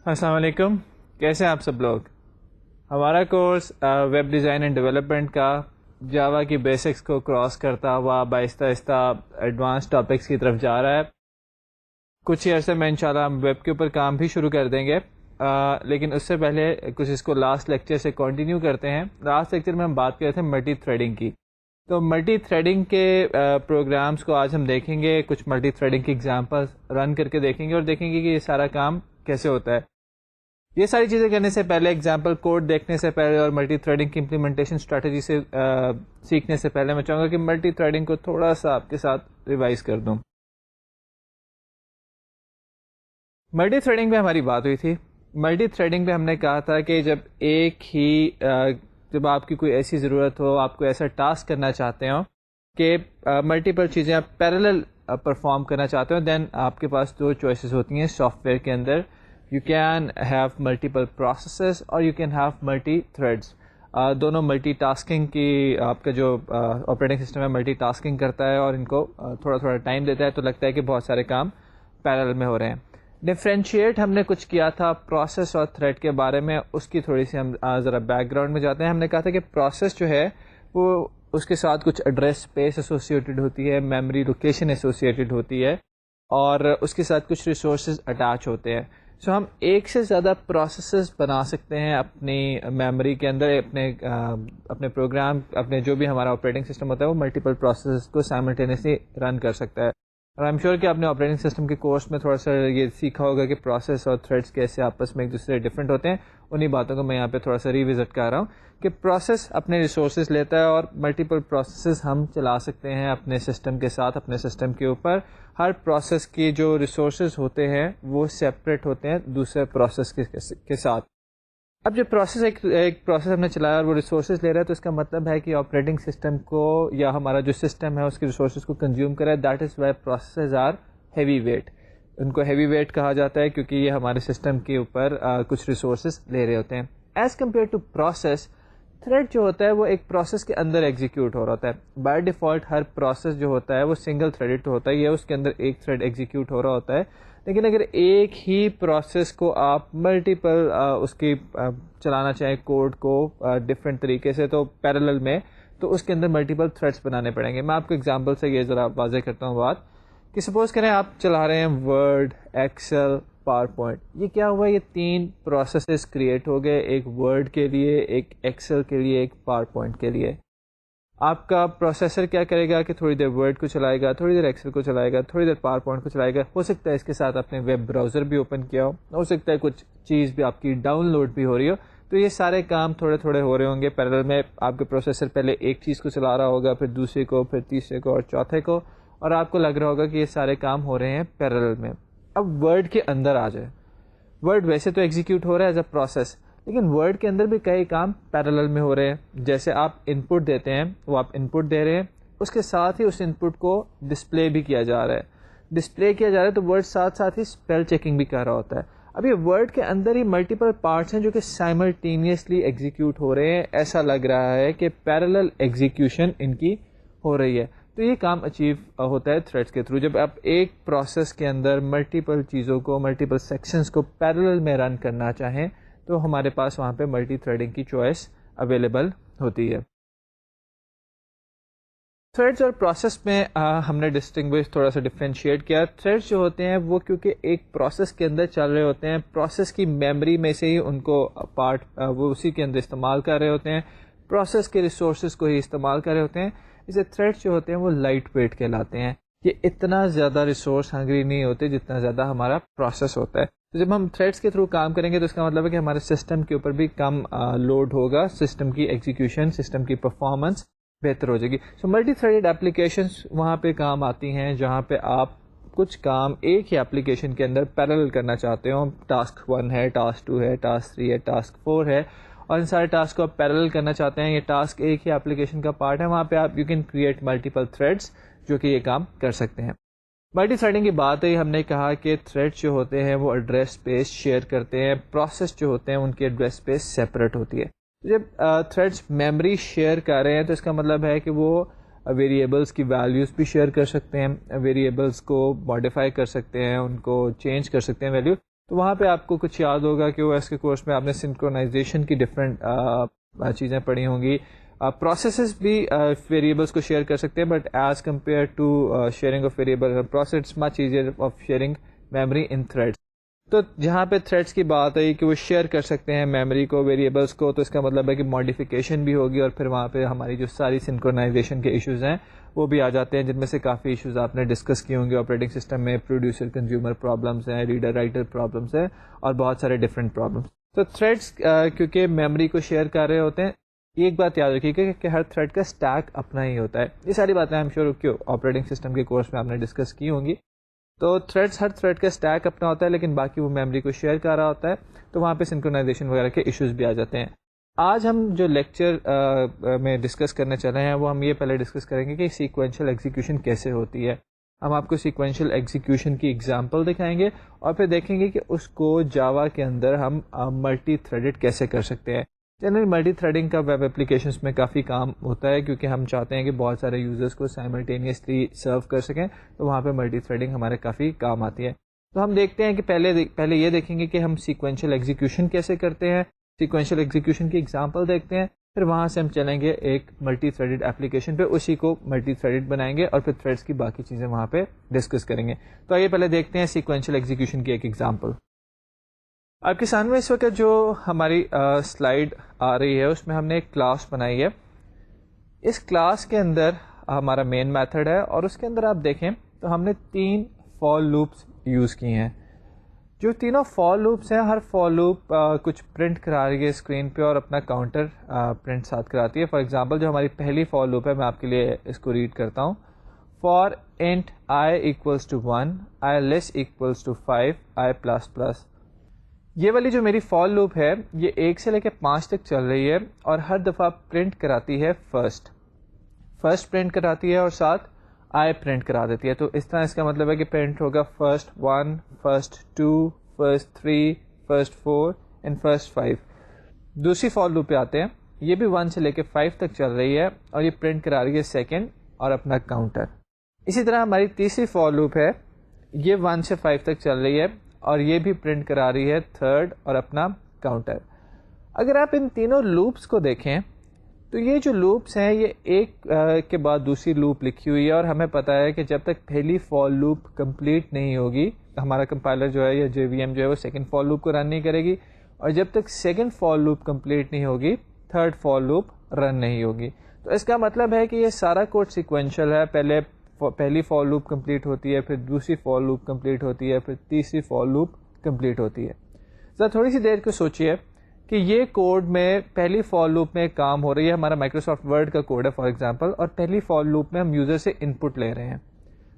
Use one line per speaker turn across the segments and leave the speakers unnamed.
السلام علیکم، کیسے ہیں آپ سب لوگ؟ ہمارا course web design and development کا جاوا کی بیسکس کو کراس کرتا ہوا آہستہ آہستہ ایڈوانس ٹاپکس کی طرف جا رہا ہے. کچھ ہی عرصے میں انشاءاللہ ہم ویب کے اوپر کام بھی شروع کر دیں گے، لیکن اس سے پہلے کچھ اس کو لاسٹ لیکچر سے کنٹینیو کرتے ہیں. لاسٹ لیکچر میں ہم بات کر رہے تھے ملٹی تھریڈنگ کی. تو ملٹی تھریڈنگ کے پروگرامز کو آج ہم دیکھیں گے، کچھ ملٹی تھریڈنگ کی ایگزامپل رن کر کے دیکھیں گے اور دیکھیں گے کہ یہ سارا کام کیسے ہوتا ہے. یہ ساری چیزیں کرنے سے پہلے، ایگزامپل کوڈ دیکھنے سے پہلے اور ملٹی تھریڈنگ کی امپلیمنٹیشن اسٹریٹجی سے سیکھنے سے پہلے میں چاہوں گا کہ ملٹی تھریڈنگ کو تھوڑا سا آپ کے ساتھ ریوائز کر دوں. ملٹی تھریڈنگ پہ ہماری بات ہوئی تھی. ملٹی تھریڈنگ پہ ہم نے کہا تھا کہ جب آپ کی کوئی ایسی ضرورت ہو، آپ کو ایسا ٹاسک کرنا چاہتے ہو کہ ملٹیپل چیزیں آپ پیرالل پرفارم کرنا چاہتے ہو، دین آپ کے پاس دو چوائسیز ہوتی ہیں سافٹ ویئر کے اندر. You can have multiple processes or you can have multi threads. دونوں ملٹی ٹاسکنگ کی، آپ کا جو آپریٹنگ سسٹم ہے ملٹی ٹاسکنگ کرتا ہے اور ان کو تھوڑا تھوڑا ٹائم دیتا ہے، تو لگتا ہے کہ بہت سارے کام پیرالل میں ہو رہے ہیں. ڈفرینشیٹ ہم نے کچھ کیا تھا پروسیس اور تھریڈ کے بارے میں، اس کی تھوڑی سی ہم ذرا بیک گراؤنڈ میں جاتے ہیں. ہم نے کہا تھا کہ پروسیس جو ہے وہ اس کے ساتھ کچھ ایڈریس اسپیس ایسوسیٹڈ ہوتی ہے، میموری لوکیشن ایسوسیٹڈ ہوتی ہے اور اس کے ساتھ کچھ ریسورسز اٹیچ ہوتے ہیں. سو ہم ایک سے زیادہ پروسیسز بنا سکتے ہیں اپنی میموری کے اندر. اپنے پروگرام، اپنے جو بھی ہمارا آپریٹنگ سسٹم ہوتا ہے وہ ملٹیپل پروسیسز کو سائملٹینیسلی رن کر سکتا ہے. اور آئی ایم شیور کہ آپ نے آپریٹنگ سسٹم کے کورس میں تھوڑا سا یہ سیکھا ہوگا کہ پروسیس اور تھریڈس کیسے آپس میں ایک دوسرے ڈفرینٹ ہوتے ہیں. انہی باتوں کو میں یہاں پہ تھوڑا سا ریوزٹ کر رہا ہوں کہ پروسیس اپنے ریسورسز لیتا ہے اور ملٹیپل پروسیسز ہم چلا سکتے ہیں اپنے سسٹم کے ساتھ، اپنے سسٹم کے اوپر. ہر پروسیس کی جو ریسورسز ہوتے ہیں وہ سیپریٹ ہوتے ہیں دوسرے پروسیس کے ساتھ. اب جب پروسیس ایک پروسیس ہم نے چلایا اور وہ ریسورسز لے رہا ہے، تو اس کا مطلب ہے کہ آپریٹنگ سسٹم کو یا ہمارا جو سسٹم ہے اس کے ریسورسز کو کنزیوم کرے. That is why processes are heavy weight. ان کو ہیوی ویٹ کہا جاتا ہے کیونکہ یہ ہمارے سسٹم کے اوپر کچھ ریسورسز لے رہے ہوتے ہیں. As compare to process, thread جو ہوتا ہے وہ ایک پروسیس کے اندر ایگزیکیوٹ ہو رہا ہوتا ہے. بائی ڈیفالٹ ہر پروسیس جو ہوتا ہے وہ سنگل تھریڈڈ ہوتا ہے، یہ اس کے اندر ایک تھریڈ ایگزیکیوٹ ہو رہا ہوتا ہے. لیکن اگر ایک ہی پروسیس کو آپ ملٹیپل اس کی چلانا چاہیں کوڈ کو ڈفرینٹ طریقے سے، تو پیرالل میں، تو اس کے اندر ملٹیپل تھریڈس بنانے پڑیں گے. میں آپ کو ایگزامپل سے یہ ذرا واضح کرتا ہوں بات کہ سپوز کریں آپ چلا رہے ہیں ورڈ، ایکسل، پاور پوائنٹ. یہ کیا ہوا، یہ تین پروسیسز کریٹ ہو گئے، ایک ورڈ کے لیے، ایک ایکسل کے لیے، ایک پاور پوائنٹ کے لیے. آپ کا پروسیسر کیا کرے گا کہ تھوڑی دیر ورڈ کو چلائے گا، تھوڑی دیر ایکسل کو چلائے گا، تھوڑی دیر پاور پوائنٹ کو چلائے گا. ہو سکتا ہے اس کے ساتھ آپ نے ویب براؤزر بھی اوپن کیا ہو سکتا ہے کچھ چیز بھی آپ کی ڈاؤن لوڈ بھی ہو رہی ہو. تو یہ سارے کام تھوڑے تھوڑے ہو رہے ہوں گے پیرالل میں. آپ کے پروسیسر پہلے ایک چیز کو چلا رہا ہوگا، پھر دوسرے کو، پھر تیسرے کو اور چوتھے کو، اور آپ کو لگ رہا ہوگا کہ یہ سارے کام ہو رہے ہیں پیرالل میں. اب ورڈ کے اندر آ جائے. ورڈ ویسے تو ایگزیکیوٹ ہو رہا ہے ایز اے پروسیس، لیکن ورڈ کے اندر بھی کئی کام پیرالل میں ہو رہے ہیں. جیسے آپ ان پٹ دیتے ہیں، وہ آپ ان پٹ دے رہے ہیں، اس کے ساتھ ہی اس ان پٹ کو ڈسپلے بھی کیا جا رہا ہے. ڈسپلے کیا جا رہا ہے تو ورڈ ساتھ ساتھ ہی اسپیل چیکنگ بھی کر رہا ہوتا ہے. اب یہ ورڈ کے اندر ہی ملٹیپل پارٹس ہیں جو کہ سائملٹینیسلی ایگزیکیوٹ ہو رہے ہیں. ایسا لگ رہا ہے کہ پیرالل ایگزیکیوشن ان کی ہو رہی ہے. تو یہ کام اچیو ہوتا ہے تھریڈس کے تھرو. جب آپ ایک پروسیس کے اندر ملٹیپل چیزوں کو، ملٹیپل سیکشنز کو پیرالل میں رن کرنا چاہیں تو ہمارے پاس وہاں پہ ملٹی تھریڈنگ کی چوائس اویلیبل ہوتی ہے. تھریڈز اور پروسیس میں ہم نے ڈسٹنگوش تھوڑا سا ڈفرینشیٹ کیا. تھریڈز جو ہوتے ہیں وہ کیونکہ ایک پروسیس کے اندر چل رہے ہوتے ہیں، پروسیس کی میموری میں سے ہی ان کو پارٹ وہ اسی کے اندر استعمال کر رہے ہوتے ہیں، پروسیس کے ریسورسز کو ہی استعمال کر رہے ہوتے ہیں. اسے تھریڈز جو ہوتے ہیں وہ لائٹ ویٹ کہلاتے ہیں. یہ اتنا زیادہ ریسورس ہنگری نہیں ہوتے جتنا زیادہ ہمارا پروسیس ہوتا ہے. تو جب ہم تھریڈس کے تھرو کام کریں گے تو اس کا مطلب ہے کہ ہمارے سسٹم کے اوپر بھی کم لوڈ ہوگا، سسٹم کی ایگزیکیوشن، سسٹم کی پرفارمنس بہتر ہو جائے گی. سو ملٹی تھریڈڈ اپلیکیشنس وہاں پہ کام آتی ہیں جہاں پہ آپ کچھ کام ایک ہی اپلیکیشن کے اندر پیرالل کرنا چاہتے ہو. ٹاسک 1 ہے، ٹاسک 2 ہے، ٹاسک 3 ہے، ٹاسک 4 ہے، اور ان سارے ٹاسک کو آپ پیرالل کرنا چاہتے ہیں. یہ ٹاسک ایک ہی اپلیکیشن کا پارٹ ہے. وہاں پہ آپ you can create multiple threads جو کہ یہ کام کر سکتے ہیں. ملٹی تھریڈنگ کی بات ہے، ہم نے کہا کہ تھریڈ جو ہوتے ہیں وہ ایڈریس اسپیس شیئر کرتے ہیں، پروسیس جو ہوتے ہیں ان کی ایڈریس اسپیس سیپریٹ ہوتی ہے. جب تھریڈس میموری شیئر کر رہے ہیں تو اس کا مطلب ہے کہ وہ ویریبلس کی ویلیوز بھی شیئر کر سکتے ہیں، ویریبلس کو ماڈیفائی کر سکتے ہیں، ان کو چینج کر سکتے ہیں ویلیو. تو وہاں پہ آپ کو کچھ یاد ہوگا کہ او ایس کے کورس میں آپ نے سنکرونائزیشن کی ڈفرینٹ چیزیں پڑھی ہوں گی. پروسیسز بھی ویریبلس کو شیئر کر سکتے ہیں, but as compare to sharing of variable process much easier of sharing memory in threads. تو جہاں پہ تھریڈس کی بات آئی کہ وہ شیئر کر سکتے ہیں میموری کو, ویریبلس کو, تو اس کا مطلب ہے کہ ماڈیفیکیشن بھی ہوگی, اور پھر وہاں پہ ہماری جو ساری سنکرونائزیشن کے ایشوز ہیں وہ بھی آ جاتے ہیں, جن میں سے کافی ایشوز آپ نے ڈسکس کیے ہوں گے آپریٹنگ سسٹم میں. پروڈیوسر کنزیومر پرابلمس ہیں, ریڈر رائٹر پرابلمس ہیں, اور بہت سارے ڈفرینٹ پرابلمس. تو تھریڈس کیونکہ میموری کو شیئر کر رہے ہوتے ہیں, ایک بات یاد رکھیے کہ ہر تھریڈ کا اسٹیک اپنا ہی ہوتا ہے. یہ ساری باتیں I'm sure کہ آپریٹنگ سسٹم کے کورس میں آپ نے ڈسکس کی ہوں گی. تو ہر تھریڈ کا اسٹیک اپنا ہوتا ہے, لیکن باقی وہ میموری کو شیئر کر رہا ہوتا ہے, تو وہاں پہ سنکرونائزیشن وغیرہ کے ایشوز بھی آ جاتے ہیں. آج ہم جو لیکچر میں ڈسکس کرنے چلے ہیں وہ ہم یہ پہلے ڈسکس کریں گے کہ سیکوینشل ایگزیکیوشن کیسے ہوتی ہے. ہم آپ کو سیکوینشل ایگزیکیوشن کی ایگزامپل دکھائیں گے, اور پھر دیکھیں گے کہ اس کو جاوا کے اندر ہم ملٹی تھریڈڈ کیسے کر سکتے ہیں. جنرلی ملٹی تھریڈنگ کا ویب اپلیکیشنس میں کافی کام ہوتا ہے, کیونکہ ہم چاہتے ہیں کہ بہت سارے یوزرس کو سائملٹینیسلی سرو کر سکیں, تو وہاں پہ ملٹی تھریڈنگ ہمارے کافی کام آتی ہے. تو ہم دیکھتے ہیں کہ پہلے یہ دیکھیں گے کہ ہم سیکوینشل ایگزیکیوشن کیسے کرتے ہیں, سیکوینشل ایگزیکیوشن کی ایگزامپل دیکھتے ہیں, پھر وہاں سے ہم چلیں گے ایک ملٹی تھریڈڈ اپلیکیشن پہ, اسی کو ملٹی تھریڈڈ بنائیں گے, اور پھر تھریڈس کی باقی چیزیں وہاں پہ ڈسکس کریں گے. تو آئیے پہلے دیکھتے ہیں سیکوینشل ایگزیکیوشن کی ایک ایگزامپل. آپ کے سامنے اس وقت جو ہماری سلائیڈ آ رہی ہے اس میں ہم نے ایک کلاس بنائی ہے. اس کلاس کے اندر ہمارا مین میتھڈ ہے, اور اس کے اندر آپ دیکھیں تو ہم نے 3 فار لوپس یوز کی ہیں. جو تینوں فار لوپس ہیں, ہر فار لوپ کچھ پرنٹ کرا رہی ہے اسکرین پہ, اور اپنا کاؤنٹر پرنٹ ساتھ کراتی ہے. فار ایگزامپل جو ہماری پہلی فار لوپ ہے, میں آپ کے لیے اس کو ریڈ کرتا ہوں. For int i equals to 1, i less equals to 5, i plus plus. یہ والی جو میری فار لوپ ہے یہ 1 سے لے کے 5 تک چل رہی ہے, اور ہر دفعہ پرنٹ کراتی ہے فرسٹ پرنٹ کراتی ہے, اور ساتھ آئی پرنٹ کرا دیتی ہے. تو اس طرح اس کا مطلب ہے کہ پرنٹ ہوگا first 1, first 2, first 3, first 4 and first 5. دوسری فار لوپ پہ آتے ہیں, یہ بھی 1 سے لے کے 5 تک چل رہی ہے, اور یہ پرنٹ کرا رہی ہے سیکنڈ اور اپنا کاؤنٹر. اسی طرح ہماری تیسری فار لوپ ہے, یہ 1 سے 5 تک چل رہی ہے, اور یہ بھی پرنٹ کرا رہی ہے تھرڈ اور اپنا کاؤنٹر. اگر آپ ان تینوں لوپس کو دیکھیں تو یہ جو لوپس ہیں یہ ایک کے بعد دوسری لوپ لکھی ہوئی ہے, اور ہمیں پتہ ہے کہ جب تک پہلی فار لوپ کمپلیٹ نہیں ہوگی ہمارا کمپائلر جو ہے یا JVM جو ہے وہ سیکنڈ فار لوپ کو رن نہیں کرے گی, اور جب تک سیکنڈ فار لوپ کمپلیٹ نہیں ہوگی تھرڈ فار لوپ رن نہیں ہوگی. تو اس کا مطلب ہے کہ یہ سارا کوڈ سیکوینشل ہے. پہلی فار لوپ کمپلیٹ ہوتی ہے, پھر دوسری فار لوپ کمپلیٹ ہوتی ہے, پھر تیسری فار لوپ کمپلیٹ ہوتی ہے. ذرا تھوڑی سی دیر کو سوچئے کہ یہ کوڈ میں پہلی فار لوپ میں کام ہو رہی ہے, ہمارا مائکروسافٹ ورڈ کا کوڈ ہے فار ایگزامپل, اور پہلی فار لوپ میں ہم یوزر سے ان پٹ لے رہے ہیں,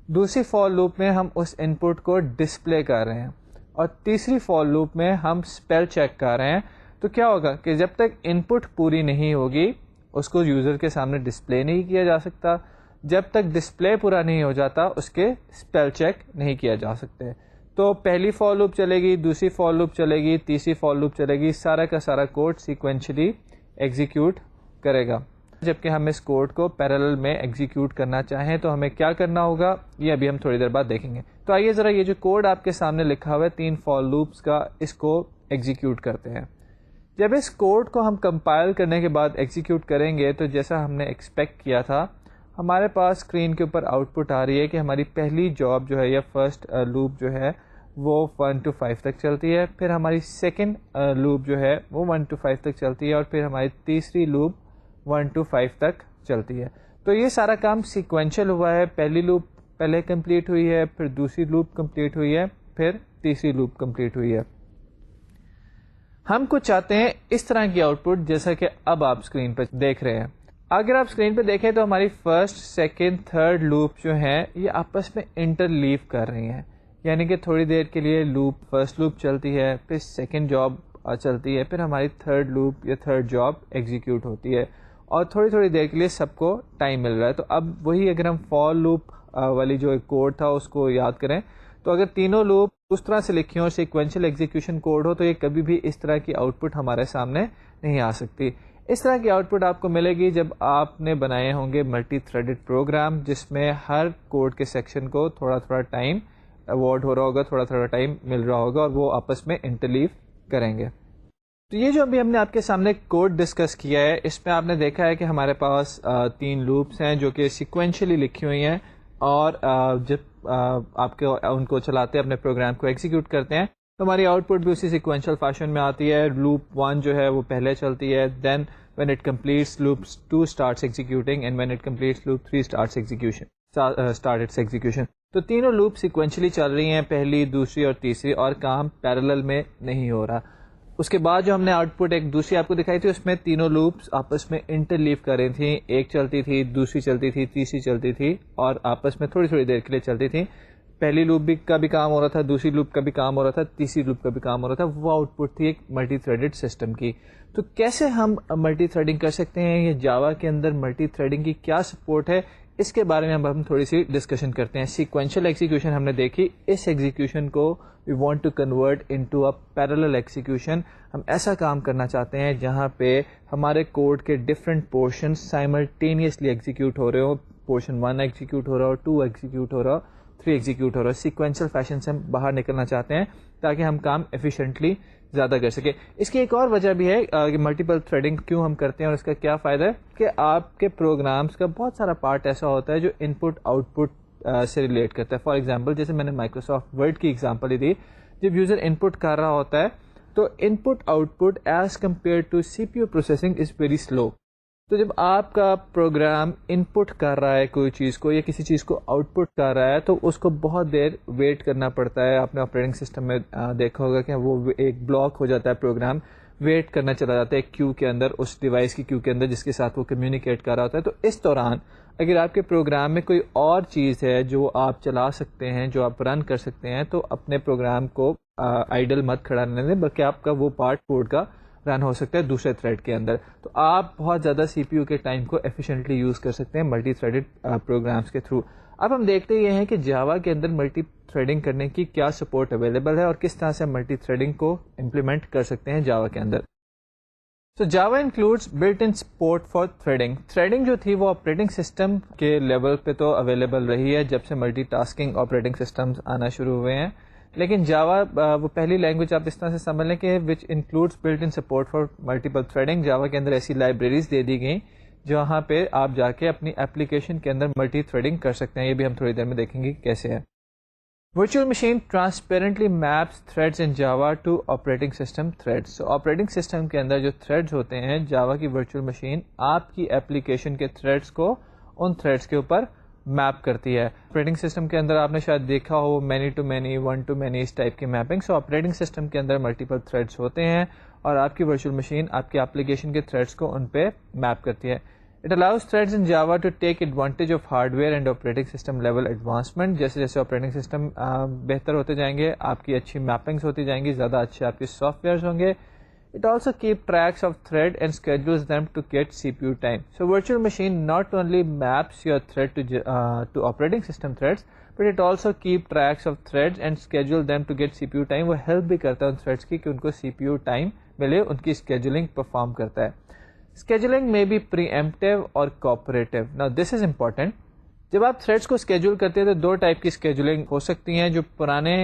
دوسری فار لوپ میں ہم اس ان پٹ کو ڈسپلے کر رہے ہیں, اور تیسری فار لوپ میں ہم اسپیل چیک کر رہے ہیں. تو کیا ہوگا کہ جب تک ان پٹ پوری نہیں ہوگی اس کو یوزر کے سامنے ڈسپلے نہیں کیا جا سکتا, جب تک ڈسپلے پورا نہیں ہو جاتا اس کے اسپیل چیک نہیں کیا جا سکتے. تو پہلی فار لوپ چلے گی, دوسری فار لوپ چلے گی, تیسری فار لوپ چلے گی, سارا کا سارا کوڈ سیکوینشلی ایگزیکیوٹ کرے گا. جبکہ ہم اس کوڈ کو پیرالل میں ایگزیکیوٹ کرنا چاہیں تو ہمیں کیا کرنا ہوگا, یہ ابھی ہم تھوڑی دیر بعد دیکھیں گے. تو آئیے ذرا یہ جو کوڈ آپ کے سامنے لکھا ہوا ہے 3 فار لوپس کا, اس کو ایگزیکیوٹ کرتے ہیں. جب اس کوڈ کو ہم کمپائل کرنے کے بعد ایگزیکیوٹ کریں گے تو جیسا ہم نے ایکسپیکٹ کیا تھا, ہمارے پاس اسکرین کے اوپر آؤٹ پٹ آ رہی ہے کہ ہماری پہلی جاب جو ہے یا فرسٹ لوپ جو ہے وہ 1 to 5 تک چلتی ہے, پھر ہماری سیکنڈ لوپ جو ہے وہ 1 to 5 تک چلتی ہے, اور پھر ہماری تیسری لوپ 1 to 5 تک چلتی ہے. تو یہ سارا کام سیکوینشل ہوا ہے, پہلی لوپ پہلے کمپلیٹ ہوئی ہے, پھر دوسری لوپ کمپلیٹ ہوئی ہے, پھر تیسری لوپ کمپلیٹ ہوئی ہے. ہم کو چاہتے ہیں اس طرح کی آؤٹ پٹ جیسا کہ اب آپ اسکرین پہ دیکھ رہے ہیں. اگر آپ اسکرین پہ دیکھیں تو ہماری فرسٹ, سیکنڈ, تھرڈ لوپ جو ہیں یہ آپس میں انٹرلیو کر رہی ہیں, یعنی کہ تھوڑی دیر کے لیے فرسٹ لوپ چلتی ہے, پھر سیکنڈ جاب چلتی ہے, پھر ہماری تھرڈ لوپ یا تھرڈ جاب ایگزیکیوٹ ہوتی ہے, اور تھوڑی تھوڑی دیر کے لیے سب کو ٹائم مل رہا ہے. تو اب وہی اگر ہم فار لوپ والی جو کوڈ تھا اس کو یاد کریں تو اگر تینوں لوپ اس طرح سے لکھی ہوں, سیکوینشل ایگزیکیوشن کوڈ ہو, تو یہ کبھی بھی اس طرح کی آؤٹ پٹ ہمارے سامنے نہیں آ سکتی. اس طرح کی آؤٹ پٹ آپ کو ملے گی جب آپ نے بنائے ہوں گے ملٹی تھریڈڈ پروگرام, جس میں ہر کوڈ کے سیکشن کو تھوڑا تھوڑا ٹائم اوارڈ ہو رہا ہوگا, تھوڑا تھوڑا ٹائم مل رہا ہوگا, اور وہ آپس میں انٹرلیو کریں گے. تو یہ جو ابھی ہم نے آپ کے سامنے کوڈ ڈسکس کیا ہے, اس میں آپ نے دیکھا ہے کہ ہمارے پاس 3 لوپس ہیں جو کہ سیکوینشلی لکھی ہوئی ہیں, اور جب آپ کے ان کو چلاتے ہیں, اپنے پروگرام کو ایگزیکیوٹ کرتے ہیں, تو ہماری آؤٹ پٹ بھی اسی سیکوینشل فیشن میں آتی ہے. لوپ 1 جو ہے وہ پہلے چلتی ہے, دین when it completes loop 2 starts executing, and when it completes loop 3 starts its execution. تو تینوں لوپ سیکوینشلی چل رہی ہیں, پہلی, دوسری اور تیسری, اور کام پیرالل میں نہیں ہو رہا. اس کے بعد جو ہم نے آؤٹ پٹ ایک دوسری آپ کو دکھائی تھی, اس میں تینوں لوپس آپس میں انٹرلیو کر رہی تھیں, ایک چلتی تھی, دوسری چلتی تھی, تیسری چلتی تھی, اور آپس میں تھوڑی تھوڑی دیر کے لیے چلتی تھی. پہلی لوپ کا بھی کام ہو رہا تھا, دوسری لوپ کا بھی کام ہو رہا تھا, تیسری لوپ کا بھی کام ہو رہا تھا. وہ آؤٹ پٹ تھی ایک ملٹی تھریڈڈ سسٹم کی. تو کیسے ہم ملٹی تھریڈنگ کر سکتے ہیں, یہ جاوا کے اندر ملٹی تھریڈنگ کی کیا سپورٹ ہے, اس کے بارے میں ہم تھوڑی سی ڈسکشن کرتے ہیں. سیکوینشل ایگزیکیوشن ہم نے دیکھی, اس ایگزیکیوشن کو we want to convert into a parallel execution. ہم ایسا کام کرنا چاہتے ہیں جہاں پہ ہمارے کوڈ کے ڈفرینٹ پورشن سائملٹینیسلی ایگزیکیوٹ ہو رہے ہو. پورشن 1 ایگزیکیوٹ ہو رہا ہو, 2 ایگزیکیوٹ ہو رہا ہو, 3 ایگزیکیوٹ ہو رہا ہے. سیکوینشل فیشن سے ہم باہر نکلنا چاہتے ہیں تاکہ ہم کام ایفیشینٹلی زیادہ کر سکیں. اس کی ایک اور وجہ بھی ہے کہ ملٹیپل تھریڈنگ کیوں ہم کرتے ہیں, اور اس کا کیا فائدہ ہے کہ آپ کے پروگرامس کا بہت سارا پارٹ ایسا ہوتا ہے جو ان پٹ آؤٹ پٹ سے ریلیٹ کرتا ہے. فار ایگزامپل, جیسے میں نے مائکروسافٹ ورڈ کی ایگزامپل ہی دی, جب یوزر ان پٹ کر رہا ہوتا ہے تو input output as compare to C P U processing is very slow. تو جب آپ کا پروگرام ان پٹ کر رہا ہے کوئی چیز کو, یا کسی چیز کو آؤٹ پٹ کر رہا ہے, تو اس کو بہت دیر ویٹ کرنا پڑتا ہے. آپ نے آپریٹنگ سسٹم میں دیکھا ہوگا کہ وہ ایک بلاک ہو جاتا ہے, پروگرام ویٹ کرنا چلا جاتا ہے کیو کے اندر, اس ڈیوائس کی کیو کے اندر جس کے ساتھ وہ کمیونیکیٹ کر رہا ہوتا ہے. تو اس دوران اگر آپ کے پروگرام میں کوئی اور چیز ہے جو آپ چلا سکتے ہیں, جو آپ رن کر سکتے ہیں, تو اپنے پروگرام کو آئیڈل مت کھڑا رہنے دیں, بلکہ آپ کا وہ پارٹ کوڈ کا رن ہو سکتا ہے دوسرے تھریڈ کے اندر. تو آپ بہت زیادہ سی پی یو کے ٹائم کو ایفیشینٹلی یوز کر سکتے ہیں ملٹی تھریڈڈ پروگرامس کے تھرو. اب ہم دیکھتے یہ ہیں کہ جاوا کے اندر ملٹی تھریڈنگ کرنے کی کیا سپورٹ اویلیبل ہے, اور کس طرح سے ملٹی تھریڈنگ کو امپلیمنٹ کر سکتے ہیں جاوا کے اندر. So Java includes built-in support for threading. Threading جو تھی وہ آپریٹنگ سسٹم کے لیول پہ تو اویلیبل رہی ہے جب سے ملٹی ٹاسکنگ آپریٹنگ سسٹمز آنا شروع ہوئے ہیں, لیکن جاوا وہ پہلی لینگویج آپ اس طرح سے سمجھ لیں کہ which includes built in support for multiple threading. Java کے اندر ایسی لائبریریز دے دی گئیں جہاں پہ آپ جا کے اپنی اپلیکیشن کے اندر ملٹی تھریڈنگ کر سکتے ہیں. یہ بھی ہم تھوڑی دیر میں دیکھیں گے کیسے ہے. Virtual machine transparently maps threads in Java to operating system threads. So operating system کے اندر جو threads ہوتے ہیں, Java کی virtual machine آپ کی application کے threads کو ان threads کے اوپر میپ کرتی ہے. آپریٹنگ سسٹم کے اندر آپ نے شاید دیکھا ہو many to many, one to many, اس ٹائپ کی میپنگ. سو آپریٹنگ سسٹم کے اندر ملٹیپل تھریڈس ہوتے ہیں, اور آپ کی ورچوئل مشین آپ کے اپلیکیشن کے تھریڈس کو ان پہ میپ کرتی ہے. It allows threads in Java to take advantage of hardware and operating system level advancement. جیسے جیسے آپریٹنگ سسٹم بہتر ہوتے جائیں گے, آپ کی اچھی میپنگس ہوتی جائیں گی, زیادہ اچھے آپ کے سافٹ ویئرز ہوں گے. It also keeps tracks of thread and schedules them to get CPU time. So virtual machine not only maps your thread to operating system threads, but it also keeps tracks of threads and schedule them to get CPU time. وہ help بھی کرتا ہے ان threads کی کہ ان کو CPU time ملے, ان کی scheduling perform کرتا ہے. Scheduling may be preemptive or cooperative. Now this is important. جب آپ تھریڈس کو اسکیجول کرتے ہیں تو دو ٹائپ کی اسکیجولنگ ہو سکتی ہیں. جو پرانے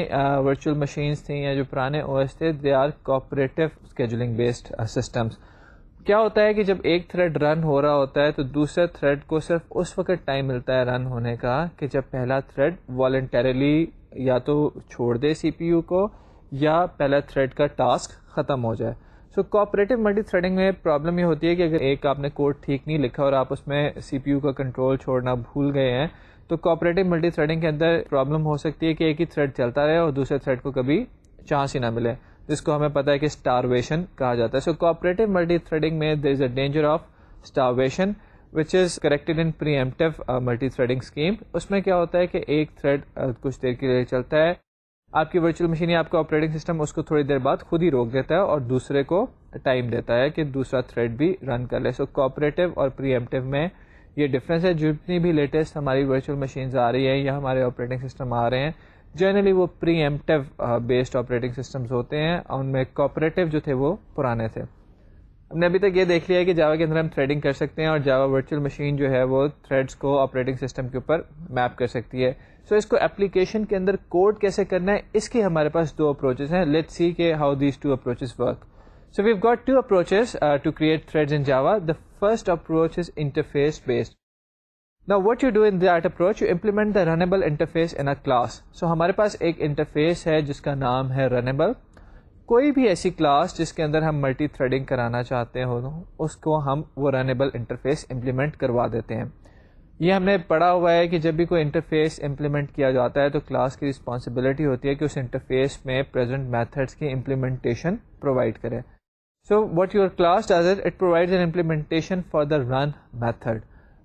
ورچوئل مشینس تھیں یا جو پرانے او ایس تھے, they are cooperative scheduling based systems. کیا ہوتا ہے کہ جب ایک تھریڈ رن ہو رہا ہوتا ہے تو دوسرے تھریڈ کو صرف اس وقت ٹائم ملتا ہے رن ہونے کا کہ جب پہلا تھریڈ والنٹریلی یا تو چھوڑ دے سی پی یو کو, یا پہلا تھریڈ کا ٹاسک ختم ہو جائے. سو کوآپریٹو ملٹی تھریڈنگ میں پرابلم یہ ہوتی ہے کہ اگر ایک آپ نے کوڈ ٹھیک نہیں لکھا اور آپ اس میں سی پی یو کا کنٹرول چھوڑنا بھول گئے ہیں, تو کوآپریٹو ملٹی تھریڈنگ کے اندر پرابلم ہو سکتی ہے کہ ایک ہی تھریڈ چلتا رہے اور دوسرے تھریڈ کو کبھی چانس ہی نہ ملے, جس کو ہمیں پتہ ہے کہ اسٹارویشن کہا جاتا ہے. سو کوآپریٹو ملٹی تھریڈنگ میں there is a danger of starvation which is corrected in preemptive multi threading scheme. اس میں کیا ہوتا ہے کہ ایک تھریڈ کچھ دیر کے لیے چلتا ہے, آپ کی ورچوئل مشین یا آپ کا آپریٹنگ سسٹم اس کو تھوڑی دیر بعد خود ہی روک دیتا ہے اور دوسرے کو ٹائم دیتا ہے کہ دوسرا تھریڈ بھی رن کر لے. سو کوآپریٹو اور پری ایمپٹیو میں یہ ڈفرینس ہے. جتنی بھی لیٹسٹ ہماری ورچوئل مشینز آ رہی ہیں یا ہمارے آپریٹنگ سسٹم آ رہے ہیں, جنرلی وہ پری ایمپٹیو بیسڈ آپریٹنگ سسٹمز ہوتے ہیں, اور ان میں کوآپریٹو جو تھے وہ پرانے تھے. ہم نے ابھی تک یہ دیکھ لیا ہے کہ جاوا کے اندر ہم تھریڈنگ کر سکتے ہیں, اور جاوا ورچوئل مشین جو ہے وہ تھریڈس کو آپریٹنگ سسٹم کے اوپر میپ کر سکتی ہے. سو اس کو اپلیکیشن کے اندر کوڈ کیسے کرنا ہے، اس کی ہمارے پاس دو اپروچز ہیں. لیٹس سی کہ how these two approaches work. So we've got two approaches to create threads in Java. The first approach is interface based. Now what you do in that approach, you implement the runnable interface in a class. So ہمارے پاس ایک interface ہے جس کا نام ہے runnable. کوئی بھی ایسی کلاس جس کے اندر ہم ملٹی تھریڈنگ کرانا چاہتے ہو اس کو ہم وہ رنیبل انٹرفیس امپلیمنٹ کروا دیتے ہیں. یہ ہم نے پڑھا ہوا ہے کہ جب بھی کوئی انٹرفیس امپلیمنٹ کیا جاتا ہے تو کلاس کی رسپانسبلٹی ہوتی ہے کہ اس انٹرفیس میں پریزنٹ میتھڈس کی امپلیمنٹیشن پرووائڈ کرے. So what your class does is it provides an implementation for the run method.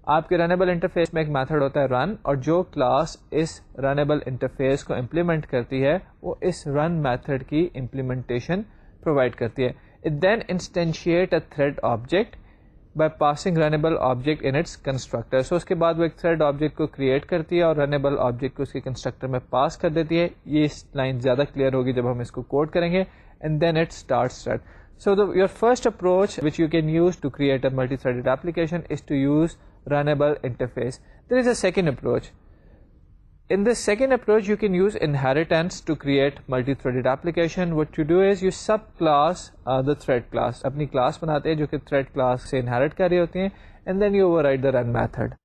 آپ کے رنیبل انٹرفیس میں ایک میتھڈ ہوتا ہے رن، اور جو کلاس اس رنیبل انٹرفیس کو امپلیمنٹ کرتی ہے وہ اس رن میتھڈ کی امپلیمنٹیشن پرووائڈ کرتی ہے. It then instantiate a thread object by passing runnable object in its constructor. So اس کے بعد وہ ایک تھریڈ آبجیکٹ کو کریٹ کرتی ہے اور رنیبل آبجیکٹ کو اس کے کنسٹرکٹر میں پاس کر دیتی ہے. یہ لائن زیادہ کلیئر ہوگی جب ہم اس کو کوڈ کریں گے. And then it starts thread. So your first approach which you can use to create a multi-threaded application is to use runnable interface. There is a second approach. In this second approach you can use inheritance to create multi-threaded application. What you do is you subclass the thread class. اپنی class بناتے ہیں جو کہ thread class سے inherit کر رہی ہوتی ہیں, and then you override the run method.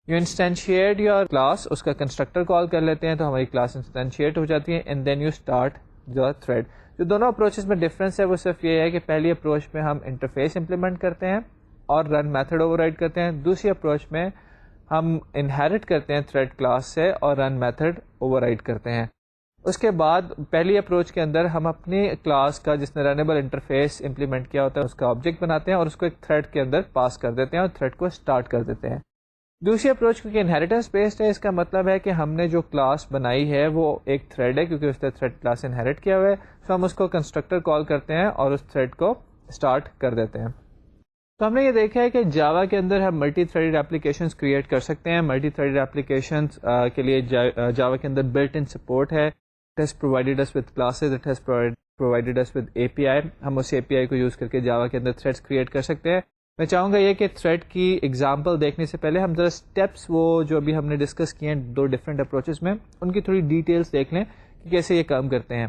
You instantiate your class, اس کا constructor call کر لیتے ہیں تو ہماری class instantiate ہو جاتی ہے, and then you start the thread. جو دونوں اپروچز میں ڈفرینس ہے وہ صرف یہ ہے کہ پہلی اپروچ میں ہم انٹرفیس امپلیمنٹ کرتے ہیں اور رن میتھڈ اوور رائڈ کرتے ہیں. دوسری اپروچ میں ہم انہیرٹ کرتے ہیں تھریڈ کلاس سے اور رن میتھڈ اوور رائڈ کرتے ہیں. اس کے بعد پہلی اپروچ کے اندر ہم اپنی کلاس کا جس نے رنیبل انٹرفیس امپلیمنٹ کیا ہوتا ہے اس کا آبجیکٹ بناتے ہیں اور اس کو ایک تھریڈ کے اندر پاس کر دیتے ہیں اور تھریڈ کو اسٹارٹ کر دیتے ہیں. دوسری اپروچ کیونکہ انہیریٹنس بیسڈ ہے, اس کا مطلب ہے کہ ہم نے جو کلاس بنائی ہے وہ ایک تھریڈ ہے کیونکہ اس نے تھریڈ کلاس انہیریٹ کیا ہوا ہے, تو ہم اس کو کنسٹرکٹر کال کرتے ہیں اور اس تھریڈ کو اسٹارٹ کر دیتے ہیں. تو ہم نے یہ دیکھا ہے کہ جاوا کے اندر ہم ملٹی تھریڈڈ اپلیکیشنز کریٹ کر سکتے ہیں. ملٹی تھریڈڈ اپلیکیشنز کے لیے جاوا کے اندر بلٹ ان سپورٹ ہے. It has provided us with classes, it has provided us with A P I. ہم اس اے پی آئی کو یوز کر کے جاوا کے اندر تھریڈس کریٹ کر سکتے ہیں. میں چاہوں گا یہ کہ تھریڈ کی ایگزامپل دیکھنے سے پہلے ہم ذرا اسٹیپس وہ جو ابھی ہم نے ڈسکس کیے ہیں دو ڈفرینٹ اپروچز میں ان کی تھوڑی ڈیٹیلس دیکھ لیں کہ کیسے یہ کام کرتے ہیں.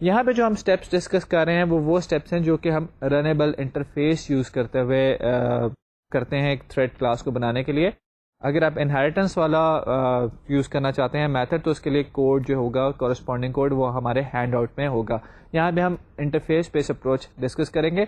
یہاں پہ جو ہم اسٹیپس ڈسکس کر رہے ہیں وہ اسٹیپس ہیں جو کہ ہم رنیبل انٹرفیس یوز کرتے ہوئے کرتے ہیں ایک تھریڈ کلاس کو بنانے کے لیے. اگر آپ انہیریٹنس والا یوز کرنا چاہتے ہیں میتھڈ تو اس کے لیے کوڈ جو ہوگا کورسپونڈنگ کوڈ وہ ہمارے ہینڈ آؤٹ میں ہوگا. یہاں پہ ہم انٹرفیس بیس اپروچ ڈسکس کریں گے.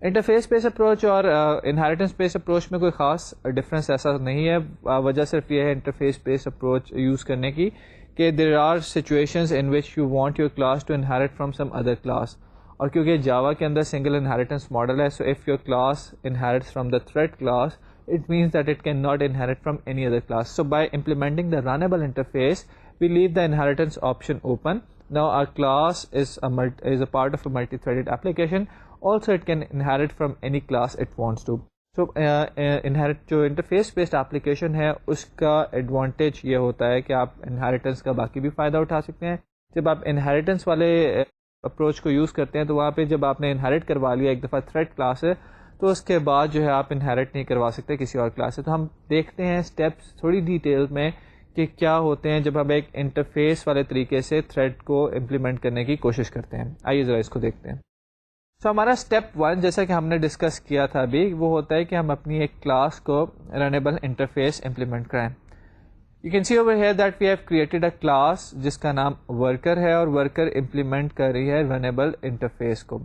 انٹرفیس بیس اپروچ اور انہیریٹنس بیس اپروچ میں کوئی خاص ڈفرینس ایسا نہیں ہے. وجہ صرف یہ ہے انٹرفیس بیس اپروچ یوز کرنے کی کہ there are situations in which you want your class to inherit from some other class, اور کیونکہ جاوا کے اندر سنگل انہیریٹنس ماڈل ہے, so if your class inherits from the thread class it means that it cannot inherit from any other class. So by implementing the runnable interface we leave the inheritance option open. Now our class is a part of a multi-threaded application. Also it can inherit from any class it wants to. So inherit جو interface based application ہے اس کا advantage یہ ہوتا ہے کہ آپ inheritance کا باقی بھی فائدہ اٹھا سکتے ہیں. جب آپ inheritance والے approach کو یوز کرتے ہیں تو وہاں پہ جب آپ نے inherit کروا لیا ایک دفعہ thread class ہے تو اس کے بعد جو ہے آپ انہیرٹ نہیں کروا سکتے کسی اور کلاس سے. تو ہم دیکھتے ہیں اسٹیپس تھوڑی ڈیٹیل میں کہ کیا ہوتے ہیں جب ہم ایک انٹرفیس والے طریقے سے تھریڈ کو امپلیمنٹ کرنے کی کوشش کرتے ہیں. آئیے ذرا اس کو دیکھتے ہیں. سو ہمارا اسٹیپ 1 جیسا کہ ہم نے ڈسکس کیا تھا ابھی وہ ہوتا ہے کہ ہم اپنی ایک کلاس کو رنیبل انٹرفیس امپلیمنٹ کرائیں. You can see over here that we have created a class جس کا نام ورکر ہے اور ورکر امپلیمنٹ کر رہی ہے رنیبل انٹرفیس کو.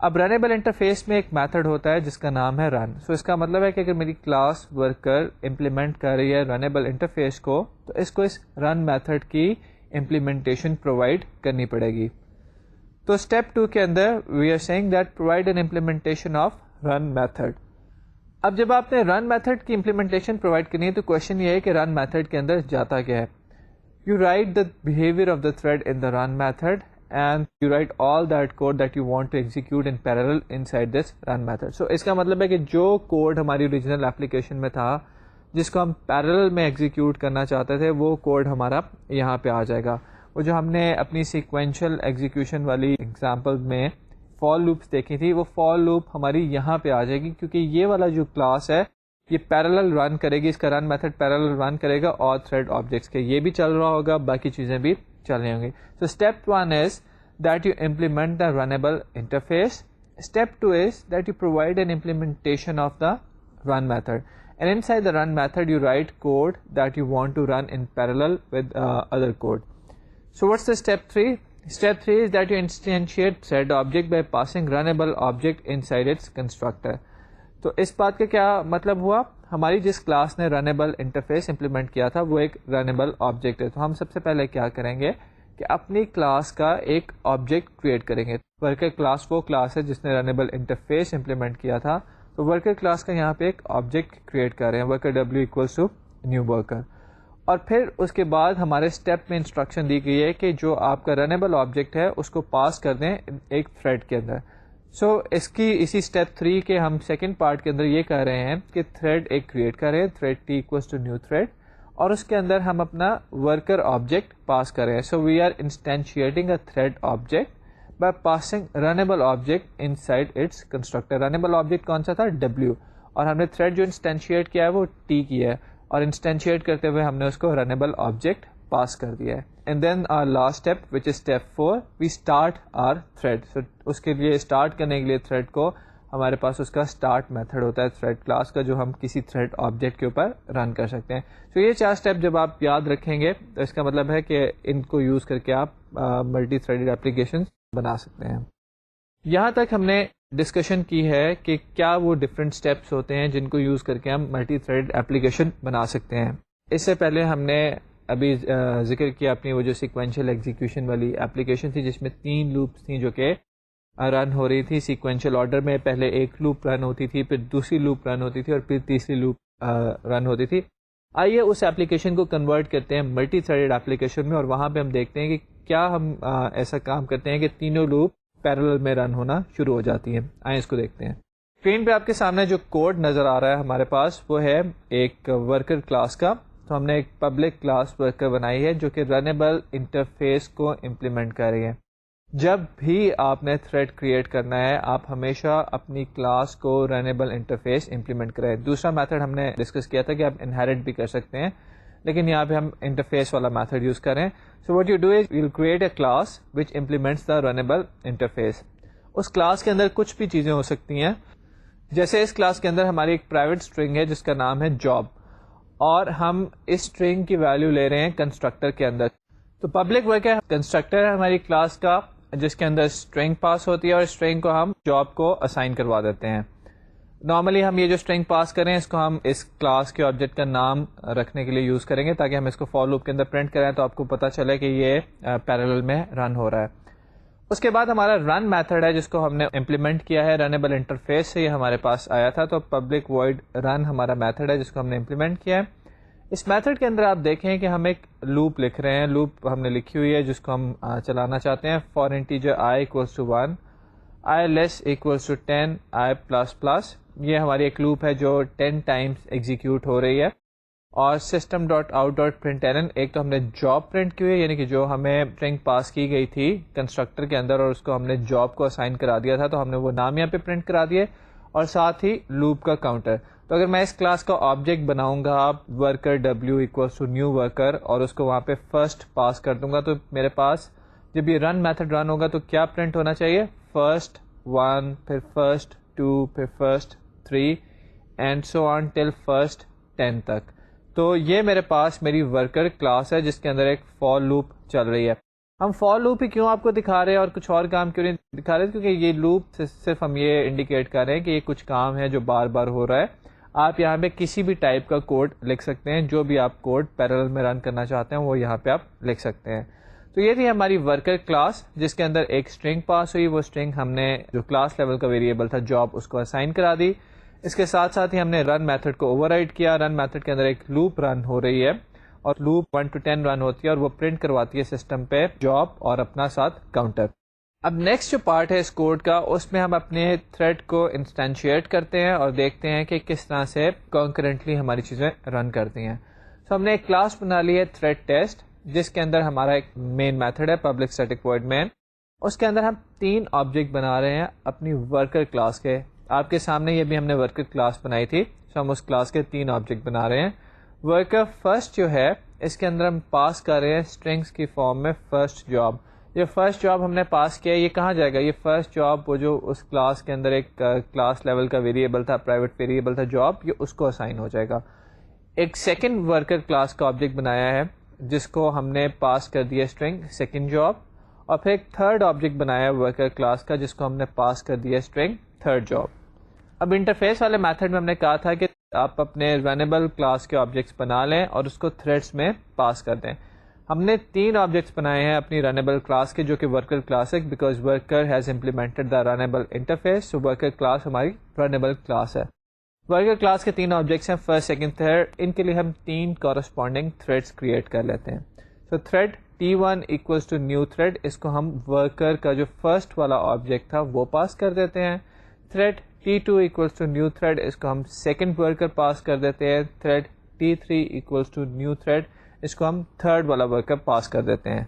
اب رنیبل انٹرفیس میں ایک میتھڈ ہوتا ہے جس کا نام ہے رن. سو اس کا مطلب ہے کہ اگر میری کلاس ورکر امپلیمنٹ کر رہی ہے رنیبل انٹرفیس کو تو اس کو اس رن میتھڈ کی امپلیمنٹیشن پرووائڈ کرنی پڑے گی. تو اسٹیپ 2 کے اندر we are seeing that provide an implementation of run method. اب جب آپ نے رن میتھڈ کی امپلیمنٹیشن پرووائڈ کرنی ہے تو کوشچن یہ ہے کہ رن میتھڈ کے اندر جاتا کیا ہے. You right the behaviour of the thread in the run method and you write all that code that you want to execute in parallel inside this run method. So اس کا مطلب ہے کہ جو code ہماری اوریجنل اپلیکیشن میں تھا جس کو ہم پیرلل میں ایگزیکیوٹ کرنا چاہتے تھے وہ کوڈ ہمارا یہاں پہ آ جائے گا. وہ جو ہم نے اپنی سیکوینشل ایگزیکیوشن والی ایگزامپل میں فار لوپس دیکھی تھی وہ فار لوپ ہماری یہاں پہ آ جائے گی کیونکہ یہ والا جو کلاس ہے یہ پیرالل رن کرے گی, اس کا رن میتھڈ پیرالل رن کرے گا اور تھریڈ آبجیکٹس کے یہ بھی چل رہا ہوگا, باقی چیزیں بھی چل رہی ہوں گی. So step 1 is that you implement the runnable interface. Step 2 is that you provide an implementation of the run method, and inside the run method you write code that you want to run in parallel with other code. So what's the step 3? Step 3 is that you instantiate thread object by passing runnable object inside its constructor. تو اس بات کا کیا مطلب ہوا, ہماری جس class نے runnable interface implement کیا تھا وہ ایک رنیبل آبجیکٹ ہے. تو ہم سب سے پہلے کیا کریں گے کہ اپنی کلاس کا ایک آبجیکٹ کریٹ کریں گے. ورکر کلاس وہ کلاس ہے جس نے رنیبل انٹرفیس امپلیمنٹ کیا تھا, تو ورکر کلاس کا یہاں پہ ایک آبجیکٹ کریٹ کر رہے ہیں, worker W equals to new worker. اور پھر اس کے بعد ہمارے اسٹیپ میں انسٹرکشن دی گئی ہے کہ جو آپ کا رنیبل آبجیکٹ ہے اس کو پاس کر دیں ایک تھریڈ کے اندر. سو اس کی اسی اسٹیپ 3 کے ہم سیکنڈ پارٹ کے اندر یہ کہہ رہے ہیں کہ تھریڈ ایک کریٹ کریں, thread T equals to new thread, اور اس کے اندر ہم اپنا ورکر آبجیکٹ پاس کریں. So we are instantiating a thread object by passing runnable object inside its constructor. Runnable object کون سا تھا, ڈبلیو, اور ہم نے تھریڈ جو انسٹینشیٹ کیا ہے وہ ٹی کیا ہے, اور انسٹینشیٹ کرتے ہوئے ہم نے اس کو رنیبل آبجیکٹ پاس کر دیا ہے. And then our last step which is step 4, we start our thread. So اس کے لیے اسٹارٹ کرنے کے لیے تھریڈ کو ہمارے پاس اس کا اسٹارٹ میتھڈ ہوتا ہے تھریڈ کلاس کا, جو ہم کسی تھریڈ آبجیکٹ کے اوپر رن کر سکتے ہیں. تو یہ 4 اسٹیپ جب آپ یاد رکھیں گے تو اس کا مطلب ہے کہ ان کو یوز کر کے آپ ملٹی تھریڈڈ اپلیکیشن بنا سکتے ہیں. یہاں تک ہم نے ڈسکشن کی ہے کہ کیا وہ ڈفرینٹ اسٹیپس ہوتے ہیں جن کو یوز کر کے ہم ملٹی تھریڈ اپلیکیشن بنا سکتے ہیں. اس سے پہلے ہم نے ابھی ذکر کیا اپنی وہ جو سیکوینشل ایگزیکیوشن والی اپلیکیشن تھی جس میں 3 لوپس تھیں جو کہ رن ہو رہی تھی سیکوینشل آرڈر میں. پہلے ایک لوپ رن ہوتی تھی, پھر دوسری لوپ رن ہوتی تھی, اور پھر تیسری لوپ رن ہوتی تھی. آئیے اس اپلیکیشن کو کنورٹ کرتے ہیں ملٹی تھریڈڈ اپلیکیشن میں, اور وہاں پہ ہم دیکھتے ہیں کہ کیا ہم ایسا کام کرتے ہیں کہ تینوں لوپ پیرالل میں رن ہونا شروع ہو جاتی ہیں. آئیں اس کو دیکھتے ہیں. اسکرین پہ آپ کے سامنے جو کوڈ نظر آ رہا ہے ہمارے پاس وہ ہے ایک ورکر کلاس کا. تو ہم نے ایک پبلک کلاس ورکر بنائی ہے جو کہ رنیبل انٹرفیس کو امپلیمنٹ کر رہی ہے. جب بھی آپ نے تھریڈ کریٹ کرنا ہے آپ ہمیشہ اپنی کلاس کو رنیبل انٹرفیس امپلیمنٹ کریں. دوسرا میتھڈ ہم نے ڈسکس کیا تھا کہ آپ انہیرٹ بھی کر سکتے ہیں, لیکن یہاں پہ ہم انٹرفیس والا میتھڈ یوز کریں. So what you do is you create a class which implements the runnable interface. اس کلاس کے اندر کچھ بھی چیزیں ہو سکتی ہیں, جیسے اس کلاس کے اندر ہماری ایک پرائیویٹ اسٹرنگ ہے جس کا نام ہے جاب, اور ہم اس اسٹرنگ کی ویلیو لے رہے ہیں کنسٹرکٹر کے اندر. تو پبلک ورکر کنسٹرکٹر ہے ہماری کلاس کا جس کے اندر اسٹرنگ پاس ہوتی ہے, اور اسٹرنگ کو ہم جاب کو اسائن کروا دیتے ہیں. نارملی ہم یہ جو اسٹرنگ پاس کریں اس کو ہم اس کلاس کے آبجیکٹ کا نام رکھنے کے لیے یوز کریں گے تاکہ ہم اس کو فار لوپ کے اندر پرنٹ کریں تو آپ کو پتہ چلے کہ یہ پیرالل میں رن ہو رہا ہے. اس کے بعد ہمارا رن میتھڈ ہے جس کو ہم نے امپلیمنٹ کیا ہے رنیبل انٹرفیس سے, یہ ہمارے پاس آیا تھا. تو پبلک وائڈ رن ہمارا میتھڈ ہے جس کو ہم نے امپلیمنٹ کیا ہے. اس میتھڈ کے اندر آپ دیکھیں کہ ہم ایک لوپ لکھ رہے ہیں. لوپ ہم نے لکھی ہوئی ہے جس کو ہم چلانا چاہتے ہیں. For integer i equals to 1, i less equals to 10, i plus plus. یہ ہماری ایک لوپ ہے جو 10 ٹائمز ایگزیکیوٹ ہو رہی ہے. اور system dot out dot println, ایک تو ہم نے جاب پرنٹ کی ہوئی ہے یعنی کہ جو ہمیں اسٹرنگ پاس کی گئی تھی کنسٹرکٹر کے اندر اور اس کو ہم نے جاب کو اسائن کرا دیا تھا, تو ہم نے وہ نام یہاں پہ پرنٹ کرا دیے, اور ساتھ ہی لوپ کا کاؤنٹر. تو اگر میں اس کلاس کا آبجیکٹ بناؤں گا worker W equals to new worker اور اس کو وہاں پہ فرسٹ پاس کر دوں گا, تو میرے پاس جب یہ رن میتھڈ رن ہوگا تو کیا پرنٹ ہونا چاہیے, فرسٹ 1, پھر فرسٹ 2, پھر first 3 and so on till first 10 تک. تو یہ میرے پاس میری ورکر کلاس ہے جس کے اندر ایک فار لوپ چل رہی ہے. ہم فار لوپ ہی کیوں آپ کو دکھا رہے ہیں اور کچھ اور کام کیوں نہیں دکھا رہے, کیونکہ یہ لوپ سے صرف ہم یہ انڈیکیٹ کر رہے ہیں کہ یہ کچھ کام ہے جو بار بار ہو رہا ہے. آپ یہاں پہ کسی بھی ٹائپ کا کوڈ لکھ سکتے ہیں, جو بھی آپ کوڈ پیرالل میں رن کرنا چاہتے ہیں وہ یہاں پہ آپ لکھ سکتے ہیں. تو یہ تھی ہماری ورکر کلاس جس کے اندر ایک اسٹرنگ پاس ہوئی. وہ اسٹرنگ ہم نے جو کلاس لیول کا ویریبل تھا جاب اس کو اسائن کرا دی. اس کے ساتھ ساتھ ہی ہم نے رن میتھڈ کو اوور رائڈ کیا. رن میتھڈ کے اندر ایک لوپ رن ہو رہی ہے اور لوپ 1 to 10 رن ہوتی ہے اور وہ پرنٹ کرواتی ہے سسٹم پہ جاب اور اپنا ساتھ کاؤنٹر. اب نیکسٹ جو پارٹ ہے اس کوڈ کا, اس میں ہم اپنے تھریڈ کو انسٹینشیٹ کرتے ہیں اور دیکھتے ہیں کہ کس طرح سے کنکرنٹلی ہماری چیزیں رن کرتی ہیں. تو ہم نے ایک کلاس بنا لی ہے تھریڈ ٹیسٹ جس کے اندر ہمارا ایک مین میتھڈ ہے پبلک اسٹیٹک وائڈ مین. اس کے اندر ہم 3 آبجیکٹ بنا رہے ہیں اپنی ورکر کلاس کے. آپ کے سامنے یہ بھی ہم نے ورکر کلاس بنائی تھی. ہم اس کلاس کے 3 آبجیکٹ بنا رہے ہیں. ورکر فرسٹ جو ہے اس کے اندر ہم پاس کر رہے ہیں اسٹرنگس کی فارم میں فرسٹ جاب. یہ فرسٹ جاب ہم نے پاس کیا ہے, یہ کہاں جائے گا؟ یہ فرسٹ جاب وہ جو اس کلاس کے اندر ایک کلاس لیول کا ویریبل تھا, پرائیویٹ ویریبل تھا جاب, یہ اس کو اسائن ہو جائے گا. ایک سیکنڈ ورکر کلاس کا آبجیکٹ بنایا ہے جس کو ہم نے پاس کر دیا اسٹرنگ سیکنڈ جاب, اور پھر ایک تھرڈ آبجیکٹ بنایا ہے ورکر کلاس کا جس کو ہم نے پاس کر دیا اسٹرنگ تھرڈ جاب. اب انٹرفیس والے میتھڈ میں ہم نے کہا تھا کہ آپ اپنے رنیبل کلاس کے آبجیکٹس بنا لیں اور اس کو تھریڈس میں پاس کر دیں. ہم نے 3 آبجیکٹس بنائے ہیں اپنی رنیبل کلاس کے جو کہ ورکر کلاس ہے, because worker has implemented the runnable interface, so worker class ہماری رنیبل کلاس ہے. ورکر کلاس کے 3 آبجیکٹس ہیں فرسٹ سیکنڈ تھرڈ, ان کے لیے ہم 3 کورسپونڈنگ تھریڈس کریٹ کر لیتے ہیں. تو thread T1 equals to new thread, اس کو ہم ورکر کا جو فرسٹ والا آبجیکٹ تھا وہ پاس کر دیتے ہیں. Thread T2 equals to new thread, اس کو ہم سیکنڈ ورکر پاس کر دیتے ہیں. Thread T3 equals to new thread, اس کو ہم تھرڈ والا ورکر پاس کر دیتے ہیں.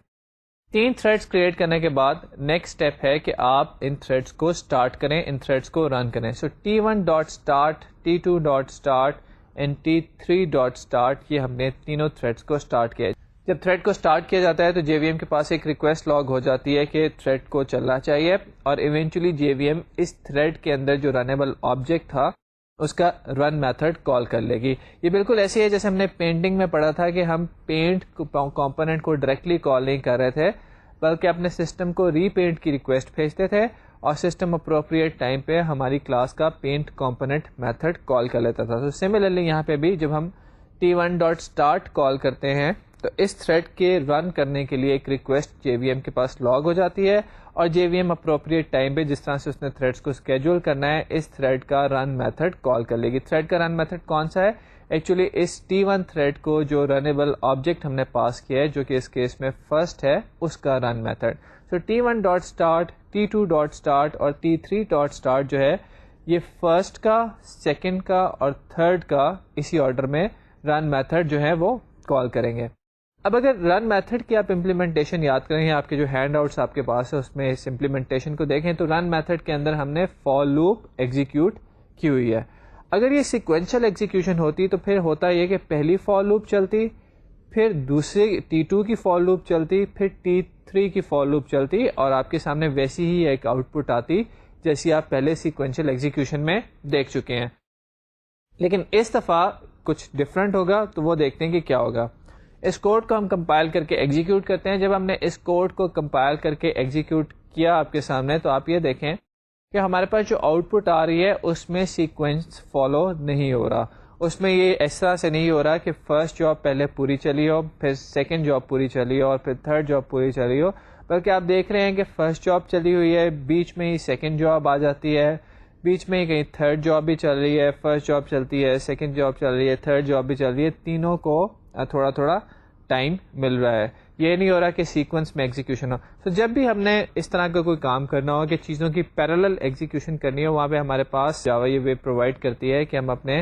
3 تھریڈس کریٹ کرنے کے بعد نیکسٹ اسٹیپ ہے کہ آپ ان تھریڈس کو اسٹارٹ کریں, ان تھریڈس کو رن کریں. سو T1 dot start, T2 dot start and T3 dot start, یہ ہم نے تینوں تھریڈس کو اسٹارٹ کیا. جب تھریڈ کو اسٹارٹ کیا جاتا ہے تو JVM کے پاس ایک ریکویسٹ لاگ ہو جاتی ہے کہ تھریڈ کو چلنا چاہیے, اور ایونچولی JVM اس تھریڈ کے اندر جو رنیبل آبجیکٹ تھا اس کا رن میتھڈ کال کر لے گی. یہ بالکل ایسے ہے جیسے ہم نے پینٹنگ میں پڑھا تھا کہ ہم پینٹ کمپوننٹ کو ڈائریکٹلی کال نہیں کر رہے تھے, بلکہ اپنے سسٹم کو ری پینٹ کی ریکویسٹ بھیجتے تھے اور سسٹم اپروپریٹ ٹائم پہ ہماری کلاس کا پینٹ کمپوننٹ میتھڈ کال کر لیتا تھا. تو سملرلی یہاں پہ بھی جب ہم T1 ڈاٹ اسٹارٹ کال کرتے ہیں تو اس تھریڈ کے رن کرنے کے لیے ایک ریکویسٹ JVM کے پاس لاگ ہو جاتی ہے, اور JVM اپروپریٹ ٹائم پہ جس طرح سے اس نے تھریڈس کو اسکیجول کرنا ہے اس تھریڈ کا رن میتھڈ کال کر لے گی. تھریڈ کا رن میتھڈ کون سا ہے؟ ایکچولی اس T1 تھریڈ کو جو رنیبل آبجیکٹ ہم نے پاس کیا ہے جو کہ اس کیس میں فرسٹ ہے, اس کا رن میتھڈ. سو T1 dot start, T2 dot start اور T3 ڈاٹ اسٹارٹ جو ہے یہ فرسٹ کا, سیکنڈ کا اور تھرڈ کا اسی آرڈر میں رن میتھڈ جو ہے وہ کال کریں گے. اب اگر رن میتھڈ کی آپ امپلیمنٹیشن یاد کریں, آپ کے جو ہینڈ آؤٹس آپ کے پاس ہے اس میں اس امپلیمنٹیشن کو دیکھیں تو رن میتھڈ کے اندر ہم نے فار لوپ ایگزیکیوٹ کی ہوئی ہے. اگر یہ سیکوینشل ایگزیکیوشن ہوتی تو پھر ہوتا یہ کہ پہلی فار لوپ چلتی, پھر دوسری T2 کی فار لوپ چلتی, پھر T3 کی فار لوپ چلتی, اور آپ کے سامنے ویسی ہی ایک آؤٹ پٹ آتی جیسی آپ پہلے سیکوینشل ایگزیکیوشن میں دیکھ چکے ہیں. لیکن اس دفعہ کچھ ڈفرینٹ ہوگا, تو وہ دیکھتے ہیں کہ کیا ہوگا. اس کوڈ کو ہم کمپائل کر کے ایگزیکیوٹ کرتے ہیں. جب ہم نے اس کوڈ کو کمپائل کر کے ایگزیکیوٹ کیا آپ کے سامنے, تو آپ یہ دیکھیں کہ ہمارے پاس جو آؤٹ پٹ آ رہی ہے اس میں سیکوینس فالو نہیں ہو رہا. اس میں یہ اس طرح سے نہیں ہو رہا کہ فرسٹ جاب پہلے پوری چلی ہو, پھر سیکنڈ جاب پوری چلی ہو اور پھر تھرڈ جاب پوری چلی ہو, بلکہ آپ دیکھ رہے ہیں کہ فرسٹ جاب چلی ہوئی ہے, بیچ میں ہی سیکنڈ جاب آ جاتی ہے, بیچ میں ہی کہیں تھرڈ جاب بھی چل رہی ہے, فرسٹ جاب چلتی ہے, سیکنڈ جاب چل رہی ہے, تھرڈ جاب بھی چل رہی ہے. تینوں کو تھوڑا تھوڑا ٹائم مل رہا ہے. یہ نہیں ہو رہا کہ سیکوینس میں ایگزیکیوشن ہو. تو جب بھی ہم نے اس طرح کا کوئی کام کرنا ہو کہ چیزوں کی پیرالل ایگزیکیوشن کرنی ہو, وہاں پہ ہمارے پاس جاوا یہ وے پرووائڈ کرتی ہے کہ ہم اپنے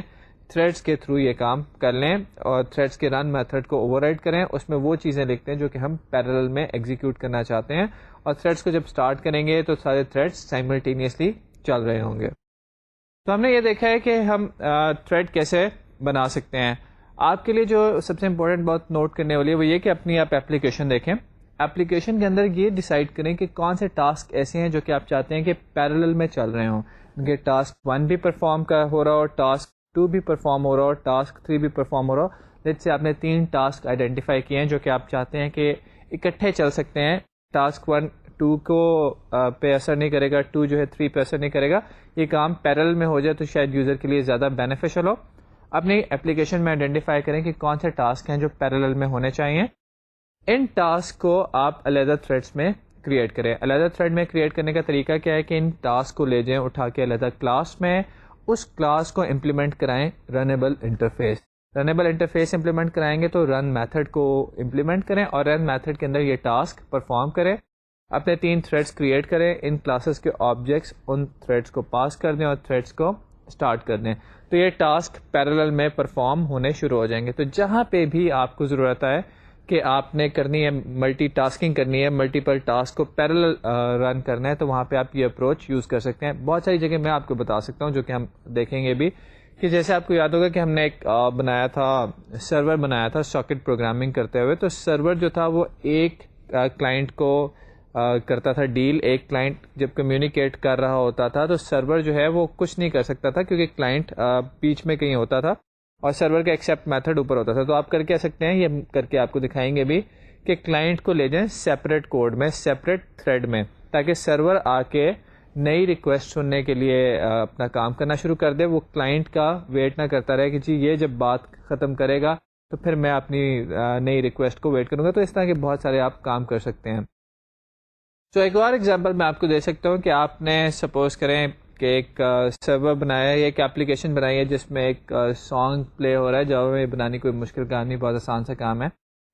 تھریڈس کے تھرو یہ کام کر لیں اور تھریڈس کے رن میتھڈ کو اوور رائڈ کریں. اس میں وہ چیزیں لکھتے ہیں جو کہ ہم پیرالل میں ایگزیکیوٹ کرنا چاہتے ہیں, اور تھریڈس کو جب اسٹارٹ کریں گے تو سارے تھریڈس سائملٹینیسلی چل رہے ہوں گے. تو ہم نے یہ دیکھا ہے کہ ہم تھریڈ کیسے بنا سکتے ہیں. آپ کے لیے جو سب سے امپورٹنٹ بات نوٹ کرنے والی ہے وہ یہ کہ اپنی آپ ایپلیکیشن دیکھیں. ایپلیکیشن کے اندر یہ ڈیسائیڈ کریں کہ کون سے ٹاسک ایسے ہیں جو کہ آپ چاہتے ہیں کہ پیرالل میں چل رہے ہوں, کہ ٹاسک 1 بھی پرفارم ہو رہا ہو, ٹاسک 2 بھی پرفارم ہو رہا ہو, ٹاسک 3 بھی پرفارم ہو رہا ہو. جیسے سے آپ نے 3 ٹاسک آئیڈینٹیفائی کیے ہیں جو کہ آپ چاہتے ہیں کہ اکٹھے چل سکتے ہیں. ٹاسک 1 2 کو پہ اثر نہیں کرے گا, 2 جو ہے 3 پہ اثر نہیں کرے گا. یہ کام پیرالل میں ہو جائے تو شاید یوزر کے لیے زیادہ بینیفیشل ہو. اپنی ایپلیکیشن میں آئیڈینٹیفائی کریں کہ کون سے ٹاسک ہیں جو پیرالل میں ہونے چاہیے. ان ٹاسک کو آپ علیحدہ تھریڈس میں کریٹ کریں. علیحدہ تھریڈ میں کریٹ کرنے کا طریقہ کیا ہے کہ ان ٹاسک کو لے جائیں اٹھا کے علیحدہ کلاس میں, اس کلاس کو امپلیمنٹ کرائیں runnable interface. Runnable interface implement کرائیں گے تو رن میتھڈ کو امپلیمنٹ کریں اور رن میتھڈ کے اندر یہ ٹاسک پرفارم کریں. اپنے 3 تھریڈس کریٹ کریں, ان کلاسز کے آبجیکٹس ان تھریڈس کو پاس کر دیں اور تھریڈس کو اسٹارٹ کر دیں. تو یہ ٹاسک پیرالل میں پرفارم ہونے شروع ہو جائیں گے. تو جہاں پہ بھی آپ کو ضرورت ہے کہ آپ نے کرنی ہے ملٹی ٹاسکنگ کرنی ہے, ملٹیپل ٹاسک کو پیرالل رن کرنا ہے, تو وہاں پہ آپ یہ اپروچ یوز کر سکتے ہیں. بہت ساری جگہ میں آپ کو بتا سکتا ہوں جو کہ ہم دیکھیں گے بھی کہ جیسے آپ کو یاد ہوگا کہ ہم نے ایک بنایا تھا سرور بنایا تھا ساکٹ پروگرامنگ کرتے ہوئے. تو سرور جو تھا وہ ایک کلائنٹ کو کرتا تھا ڈیل. ایک کلائنٹ جب کمیونیکیٹ کر رہا ہوتا تھا تو سرور جو ہے وہ کچھ نہیں کر سکتا تھا کیونکہ کلائنٹ بیچ میں کہیں ہوتا تھا اور سرور کا ایکسیپٹ میتھڈ اوپر ہوتا تھا. تو آپ کر کے سکتے ہیں, یہ کر کے آپ کو دکھائیں گے بھی, کہ کلائنٹ کو لے جائیں سیپریٹ کوڈ میں, سیپریٹ تھریڈ میں, تاکہ سرور آ کے نئی ریکویسٹ سننے کے لیے اپنا کام کرنا شروع کر دے. وہ کلائنٹ کا ویٹ نہ کرتا رہے کہ جی یہ جب بات ختم کرے گا تو پھر میں اپنی نئی ریکویسٹ کو ویٹ کروں گا. تو اس طرح کے بہت سارے آپ کام کر سکتے ہیں. تو ایک اور ایگزامپل میں آپ کو دے سکتا ہوں کہ آپ نے سپوز کریں کہ ایک سرور بنایا ہے, ایک اپلیکیشن بنائی ہے جس میں ایک سانگ پلے ہو رہا ہے. جاوا میں بنانی کوئی مشکل کام نہیں, بہت آسان سا کام ہے.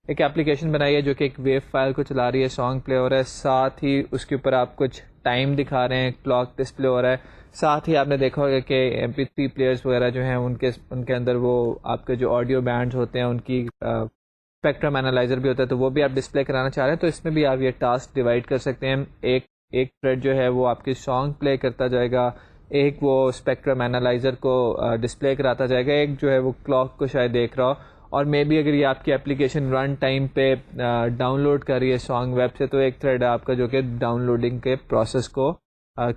ایک اپلیکیشن بنائی ہے جو کہ ایک ویو فائل کو چلا رہی ہے, سانگ پلے ہو رہا ہے, ساتھ ہی اس کے اوپر آپ کچھ ٹائم دکھا رہے ہیں, کلاک ڈسپلے ہو رہا ہے. ساتھ ہی آپ نے دیکھا ہوگا کہ MP3 پلیئرس وغیرہ جو ہیں ان کے اندر وہ آپ کے جو آڈیو بینڈز ہوتے ہیں ان کی اسپیکٹرم انالائزر بھی ہوتا ہے, تو وہ بھی آپ ڈسپلے کرانا چاہ رہے ہیں. تو اس میں بھی آپ یہ ٹاسک ڈیوائڈ کر سکتے ہیں. ایک تھریڈ جو ہے وہ آپ کی سانگ پلے کرتا جائے گا, ایک وہ اسپیکٹرم انالائزر کو ڈسپلے کراتا جائے گا, ایک جو ہے وہ کلاک کو شاید دیکھ رہا ہو, اور مے بی اگر یہ آپ کی اپلیکیشن رن ٹائم پہ ڈاؤن لوڈ کر رہی ہے سانگ ویب سے, تو ایک تھریڈ ہے آپ کا جو کہ ڈاؤن لوڈنگ کے پروسیس کو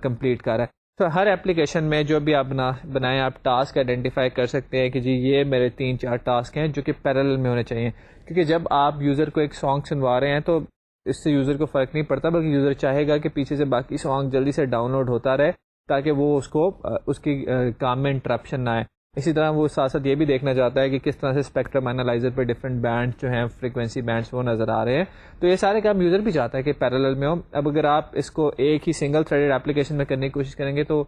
کمپلیٹ کر رہا ہے. تو ہر اپلیکیشن میں جو بھی آپ بنائیں آپ ٹاسک آئیڈینٹیفائی کر سکتے ہیں کہ جی یہ میرے 3-4 ٹاسک ہیں جو کہ پیرالل میں ہونے چاہیے. کیونکہ جب آپ یوزر کو ایک سانگ سنوا رہے ہیں تو اس سے یوزر کو فرق نہیں پڑتا, بلکہ یوزر چاہے گا کہ پیچھے سے باقی سانگ جلدی سے ڈاؤن لوڈ ہوتا رہے تاکہ وہ اس کی کام میں انٹرپشن نہ آئے. اسی طرح وہ ساتھ ساتھ یہ بھی دیکھنا چاہتا ہے کہ کس طرح سے اسپیکٹرم انالائزر پہ ڈفرینٹ بینڈ جو ہیں فریکوینسی بینڈس وہ نظر آ رہے ہیں. تو یہ سارے کام یوزر بھی چاہتا ہے کہ پیرالل میں ہو. اب اگر آپ اس کو ایک ہی سنگل تھریڈڈ اپلیکیشن میں کرنے کی کوشش کریں گے تو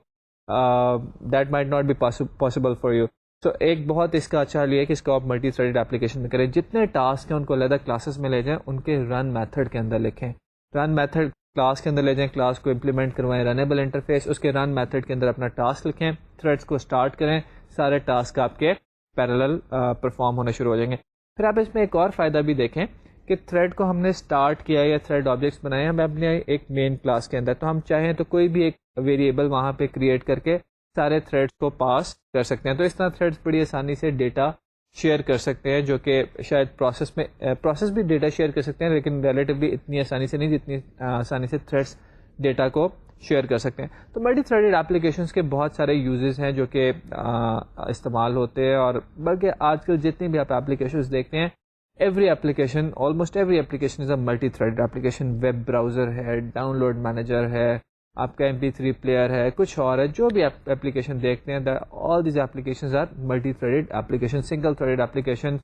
that might not be possible for you. تو ایک بہت اس کا اچھا حل ہے کہ اس کو آپ ملٹی تھریڈڈ اپلیکیشن میں کریں. جتنے ٹاسک ہیں ان کو علیحدہ کلاسز میں لے جائیں, ان کے رن میتھڈ کے اندر لکھیں. رن میتھڈ کلاس کے اندر لے جائیں, کلاس کو امپلیمنٹ کروائیں, رنیبل انٹرفیس, اس کے رن میتھڈ کے اندر اپنا ٹاسک لکھیں, تھریڈس کو اسٹارٹ کریں, سارے ٹاسک آپ کے پیرالل پرفارم ہونا شروع ہو جائیں گے. پھر آپ اس میں ایک اور فائدہ بھی دیکھیں کہ تھریڈ کو ہم نے اسٹارٹ کیا یا تھریڈ آبجیکٹس بنائے ہم اپنے ایک مین کلاس کے اندر, تو ہم چاہیں تو کوئی بھی ایک ویریبل وہاں پہ کریٹ کر کے سارے تھریڈس کو پاس کر سکتے ہیں. تو اس طرح تھریڈس بڑی آسانی سے ڈیٹا شیئر کر سکتے ہیں, جو کہ شاید پروسیس بھی ڈیٹا شیئر کر سکتے ہیں لیکن ریلیٹیولی اتنی آسانی سے نہیں جتنی آسانی سے تھریڈس ڈیٹا کو شیئر کر سکتے ہیں. تو ملٹی تھریڈڈ اپلیکیشنس کے بہت سارے یوزز ہیں جو کہ استعمال ہوتے ہیں, اور بلکہ آج کل جتنی بھی آپ اپلیکیشنز دیکھتے ہیں almost every application is a multi threaded application. Web browser ہے, ڈاؤن لوڈ مینیجر ہے, آپ کا MP3 پلیئر ہے, کچھ اور ہے, جو بھی آپ اپلیکیشن دیکھتے ہیں all these applications are multi threaded application. Single threaded application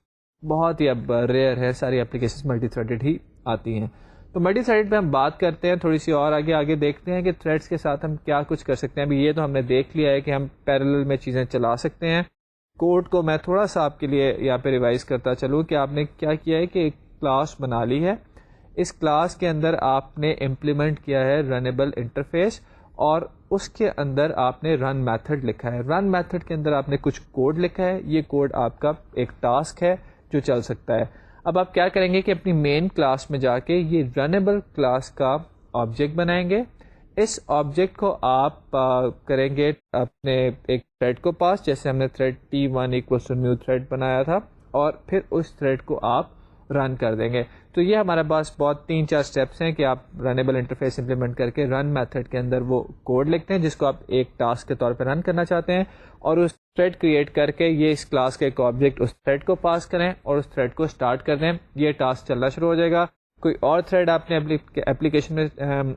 بہت ہی اب ریئر ہے, ساری اپلیکیشنز ملٹی تھریڈڈ ہی آتی ہیں. تو ملٹی تھریڈ پہ ہم بات کرتے ہیں تھوڑی سی اور آگے دیکھتے ہیں کہ تھریڈس کے ساتھ ہم کیا کچھ کر سکتے ہیں. ابھی یہ تو ہم نے دیکھ لیا ہے کہ ہم پیرالل میں چیزیں چلا سکتے ہیں. کوڈ کو میں تھوڑا سا آپ کے لیے یہاں پہ ریوائز کرتا چلوں کہ آپ نے کیا کیا ہے کہ ایک کلاس بنا لی ہے. اس کلاس کے اندر آپ نے امپلیمنٹ کیا ہے رنیبل انٹرفیس, اور اس کے اندر آپ نے رن میتھڈ لکھا ہے. رن میتھڈ کے اندر آپ نے کچھ کوڈ لکھا ہے. یہ کوڈ آپ کا ایک ٹاسک ہے جو چل سکتا ہے. اب آپ کیا کریں گے کہ اپنی مین کلاس میں جا کے یہ رنیبل کلاس کا آبجیکٹ بنائیں گے. اس آبجیکٹ کو آپ کریں گے اپنے ایک تھریڈ کو پاس, جیسے ہم نے تھریڈ T1 = نیو تھریڈ بنایا تھا, اور پھر اس تھریڈ کو آپ رن کر دیں گے. تو یہ ہمارے پاس بہت 3-4 اسٹیپس ہیں کہ آپ رنیبل انٹرفیس امپلیمنٹ کر کے رن میتھڈ کے اندر وہ کوڈ لکھتے ہیں جس کو آپ ایک ٹاسک کے طور پہ رن کرنا چاہتے ہیں, اور اس تھریڈ کریٹ کر کے یہ اس کلاس کا ایک آبجیکٹ اس تھریڈ کو پاس کریں اور اس تھریڈ کو اسٹارٹ کر دیں. یہ ٹاسک چلنا شروع ہو جائے گا. کوئی اور تھریڈ آپ نے اپلیکیشن میں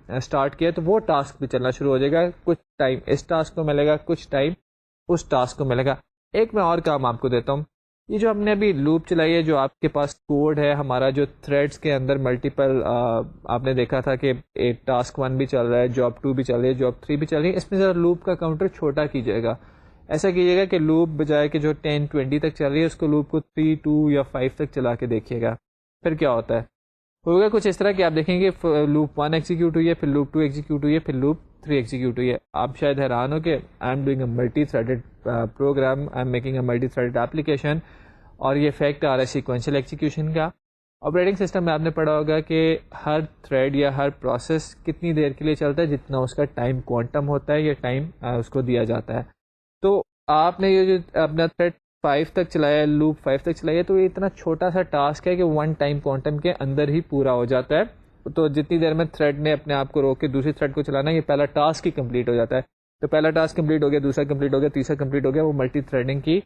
اسٹارٹ کیا تو وہ ٹاسک بھی چلنا شروع ہو جائے گا. کچھ ٹائم اس ٹاسک کو ملے گا, کچھ ٹائم اس ٹاسک کو ملے گا. ایک میں اور کام آپ کو دیتا ہوں. یہ جو ہم نے ابھی لوپ چلائی ہے, جو آپ کے پاس کوڈ ہے ہمارا, جو تھریڈس کے اندر ملٹیپل آپ نے دیکھا تھا کہ ایک ٹاسک 1 بھی چل رہا ہے, جاب 2 بھی چل رہی ہے, جاب 3 بھی چل رہی ہے. اس میں ذرا لوپ کا کاؤنٹر چھوٹا کیجیے گا. ایسا کیجیے گا کہ لوپ بجائے کہ جو 10-20 تک چل رہی ہے اس کو لوپ کو 3, 2 یا 5 تک چلا کے دیکھیے گا. پھر کیا ہوتا ہے, ہوگا کچھ اس طرح کہ آپ دیکھیں گے لوپ 1 ایگزیکیوٹ ہوئی ہے, پھر لوپ 2 ایگزیکیوٹ ہوئی ہے, پھر لوپ 3 ایگزیکیوٹ ہوئی ہے. آپ شاید حیران ہو کہ I am doing a multi threaded program, I am making a multi threaded application, اور یہ فیکٹ آ رہا ہے سیکوینشل ایگزیکیوشن کا. آپریٹنگ سسٹم میں آپ نے پڑھا ہوگا کہ ہر تھریڈ یا ہر پروسیس کتنی دیر کے لیے چلتا ہے, جتنا اس کا ٹائم کوانٹم ہوتا ہے یا ٹائم اس کو دیا جاتا ہے. تو آپ نے یہ جو اپنا تھریڈ 5 تک چلایا، لوپ 5 تک چلایا، تو یہ اتنا چھوٹا سا ٹاسک ہے کہ 1 ٹائم کوانٹم کے اندر ہی پورا ہو جاتا ہے. تو جتنی دیر میں تھریڈ نے اپنے آپ کو روک کے دوسری تھریڈ کو چلانا، یہ پہلا ٹاسک ہی کمپلیٹ ہو جاتا ہے. تو پہلا ٹاسک کمپلیٹ ہو گیا، دوسرا کمپلیٹ ہو گیا، تیسرا کمپلیٹ ہو گیا، وہ ملٹی تھریڈنگ کی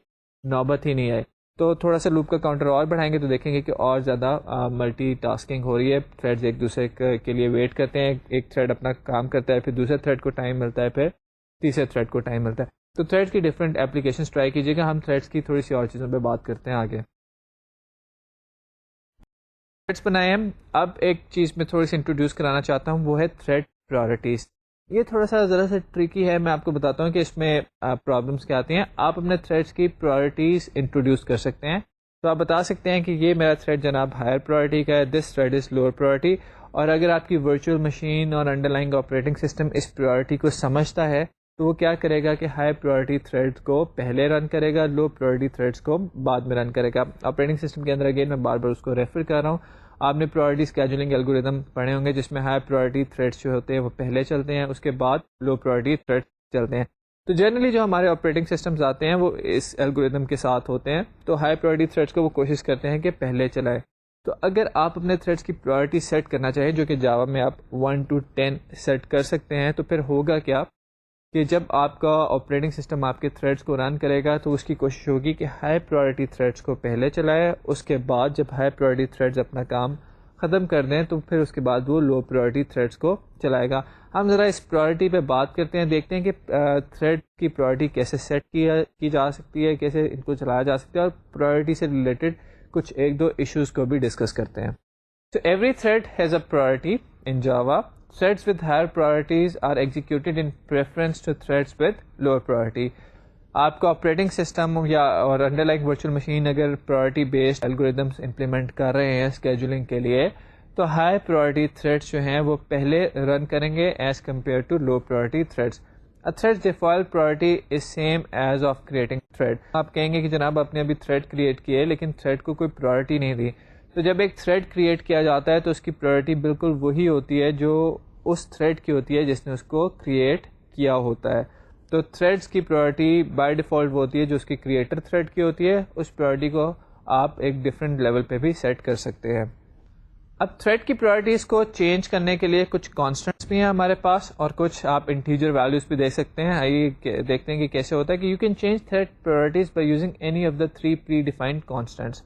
نوبت ہی نہیں آئے. تو تھوڑا سا لوپ کا کاؤنٹر اور بڑھائیں گے تو دیکھیں گے کہ اور زیادہ ملٹی ٹاسکنگ ہو رہی ہے. تھریڈز ایک دوسرے کے لیے ویٹ کرتے ہیں، ایک تھریڈ اپنا کام کرتا ہے، پھر دوسرے تھریڈ کو ٹائم ملتا ہے، پھر تیسرے تھریڈ کو ٹائم ملتا ہے. تو تھریڈ کی ڈفرینٹ اپلیکیشنز ٹرائی کیجیے گا. ہم تھریڈس کی تھوڑی سی اور چیزوں پہ بات کرتے ہیں آگے. تھریڈس بنائے ہیں. اب ایک چیز میں تھوڑی سی انٹروڈیوس کرانا چاہتا ہوں، وہ ہے تھریڈ پرائرٹیز. یہ تھوڑا سا ذرا سا ٹریکی ہے، میں آپ کو بتاتا ہوں کہ اس میں پرابلمس کیا آتی ہیں. آپ اپنے تھریڈس کی پرائرٹیز انٹروڈیوس کر سکتے ہیں. تو آپ بتا سکتے ہیں کہ یہ میرا تھریڈ جناب ہائر پرائرٹی کا ہے، this thread is lower priority. اور اگر آپ کی ورچوئل مشین اور انڈر لائنگ آپریٹنگ سسٹم اس پرائرٹی کو سمجھتا ہے تو وہ کیا کرے گا کہ ہائی پرائرٹی تھریڈ کو پہلے رن کرے گا، لو پرائرٹی تھریڈس کو بعد میں رن کرے گا. آپریٹنگ سسٹم کے اندر اگین میں بار بار اس کو ریفر کر رہا ہوں. آپ نے پرائرٹی اسکیجولنگ الگوریتم پڑھے ہوں گے جس میں ہائی پرائرٹی تھریڈس جو ہوتے ہیں وہ پہلے چلتے ہیں، اس کے بعد لو پرائرٹی تھریڈس چلتے ہیں. تو جنرلی جو ہمارے آپریٹنگ سسٹمز آتے ہیں وہ اس الگوریتم کے ساتھ ہوتے ہیں. تو ہائی پرائرٹی تھریڈس کو وہ کوشش کرتے ہیں کہ پہلے چلائے. تو اگر آپ اپنے تھریڈس کی پرائرٹی سیٹ کرنا چاہیں، جو کہ جاوا میں آپ 1 to 10 سیٹ کر سکتے ہیں، تو پھر ہوگا کیا کہ جب آپ کا آپریٹنگ سسٹم آپ کے تھریڈس کو رن کرے گا تو اس کی کوشش ہوگی کہ ہائی پرائرٹی تھریڈس کو پہلے چلائے. اس کے بعد جب ہائی پرائرٹی تھریڈس اپنا کام ختم کر دیں تو پھر اس کے بعد وہ لو پرائرٹی تھریڈس کو چلائے گا. ہم ذرا اس پرائرٹی پہ بات کرتے ہیں، دیکھتے ہیں کہ تھریڈ کی پرائرٹی کیسے سیٹ کی جا سکتی ہے، کیسے ان کو چلایا جا سکتا ہے، اور پرائرٹی سے ریلیٹڈ کچھ ایک دو ایشوز کو بھی ڈسکس کرتے ہیں. So every thread has a priority in Java. Threads with higher priorities are executed in preference to threads with lower priority. آپ کا آپریٹنگ سسٹم یا اور انڈر لائن ورچوئل مشین اگر پرائرٹی بیسڈ الگوریدمس امپلیمنٹ کر رہے ہیں scheduling کے لیے، تو ہائی پرائرٹی تھریڈس جو ہیں وہ پہلے رن کریں گے as compare to low priority threads. A thread's default priority is same as of creating thread. آپ کہیں گے کہ جناب آپ نے ابھی تھریڈ کریٹ کیے لیکن تھریڈ کو کوئی پرائرٹی نہیں دی. تو جب ایک تھریڈ کریٹ کیا جاتا ہے تو اس کی پرائرٹی بالکل وہی ہوتی ہے جو اس تھریڈ کی ہوتی ہے جس نے اس کو کریٹ کیا ہوتا ہے. تو تھریڈس کی پرائرٹی بائی ڈیفالٹ وہ ہوتی ہے جو اس کی کریٹر تھریڈ کی ہوتی ہے. اس پرائرٹی کو آپ ایک ڈفرینٹ لیول پہ بھی سیٹ کر سکتے ہیں. اب تھریڈ کی پرائرٹیز کو چینج کرنے کے لیے کچھ کانسٹنٹس بھی ہیں ہمارے پاس اور کچھ آپ انٹیجر ویلیوز بھی دیکھ سکتے ہیں. آئیے دیکھتے ہیں کہ کیسے ہوتا ہے کہ you can change thread priorities by using any of the 3 predefined constants.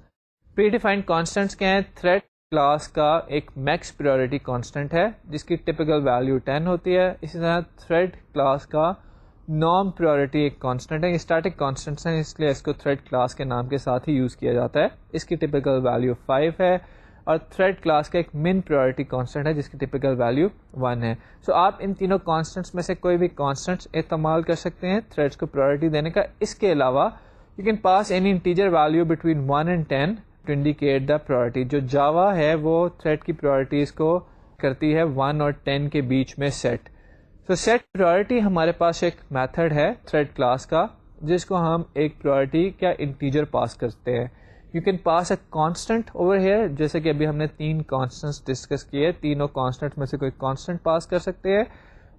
Predefined constants کیا ہیں؟ تھریڈ کلاس کا ایک میکس پرائرٹی کانسٹنٹ ہے جس کی ٹپیکل ویلیو 10 ہوتی ہے. اسی طرح تھریڈ کلاس کا نام پرائرٹی ایک کانسٹنٹ ہے. اسٹیٹک کانسٹنٹس ہیں اس لیے اس کو تھریڈ کلاس کے نام کے ساتھ ہی یوز کیا جاتا ہے. اس کی ٹپیکل ویلیو 5 ہے. اور تھریڈ کلاس کا ایک من پرائرٹی کانسٹنٹ ہے جس کی ٹپیکل ویلیو 1 ہے. سو آپ ان تینوں کانسٹنٹس میں سے کوئی بھی کانسٹنٹس استعمال کر سکتے ہیں تھریڈس کو پرائرٹی دینے کا. اس کے علاوہ you can pass any integer value between 1 and 10 to indicate the priority. جو جاوا ہے وہ تھریڈ کی پرائرٹیز کو کرتی ہے 1 اور 10 کے بیچ میں سیٹ. تو سیٹ پرائرٹی ہمارے پاس ایک میتھڈ ہے تھریڈ کلاس کا جس کو ہم ایک پرائرٹی کا انٹیجر پاس کرتے ہیں. You can pass a constant over here, جیسے کہ ابھی ہم نے 3 کانسٹنٹس ڈسکس کیے، تینوں کانسٹنٹ میں سے کوئی کانسٹنٹ پاس کر سکتے ہیں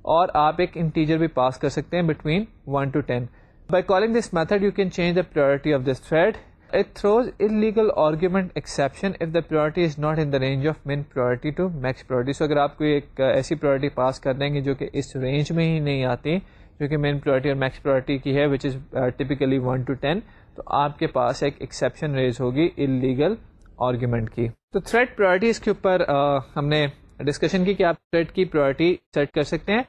اور آپ ایک انٹیجر بھی پاس کر سکتے ہیں between 1 to 10. By calling this method you can change the priority of this thread. It throws illegal argument exception if the priority is not in the range of min priority to max priority. سو اگر آپ کوئی ایک ایسی priority پاس کر دیں گے جو کہ اس رینج میں ہی نہیں آتی جو کہ مین پرائرٹی اور میکس پرائرٹی کی ہے وچ از ٹپیکلی 1 to 10، تو آپ کے پاس ایک ایکسیپشن ریز ہوگی انلیگل آرگیومنٹ کی. تو تھریڈ پرائرٹیز کے اوپر ہم نے ڈسکشن کی کہ آپ تھریڈ کی پرائرٹی سیٹ کر سکتے ہیں.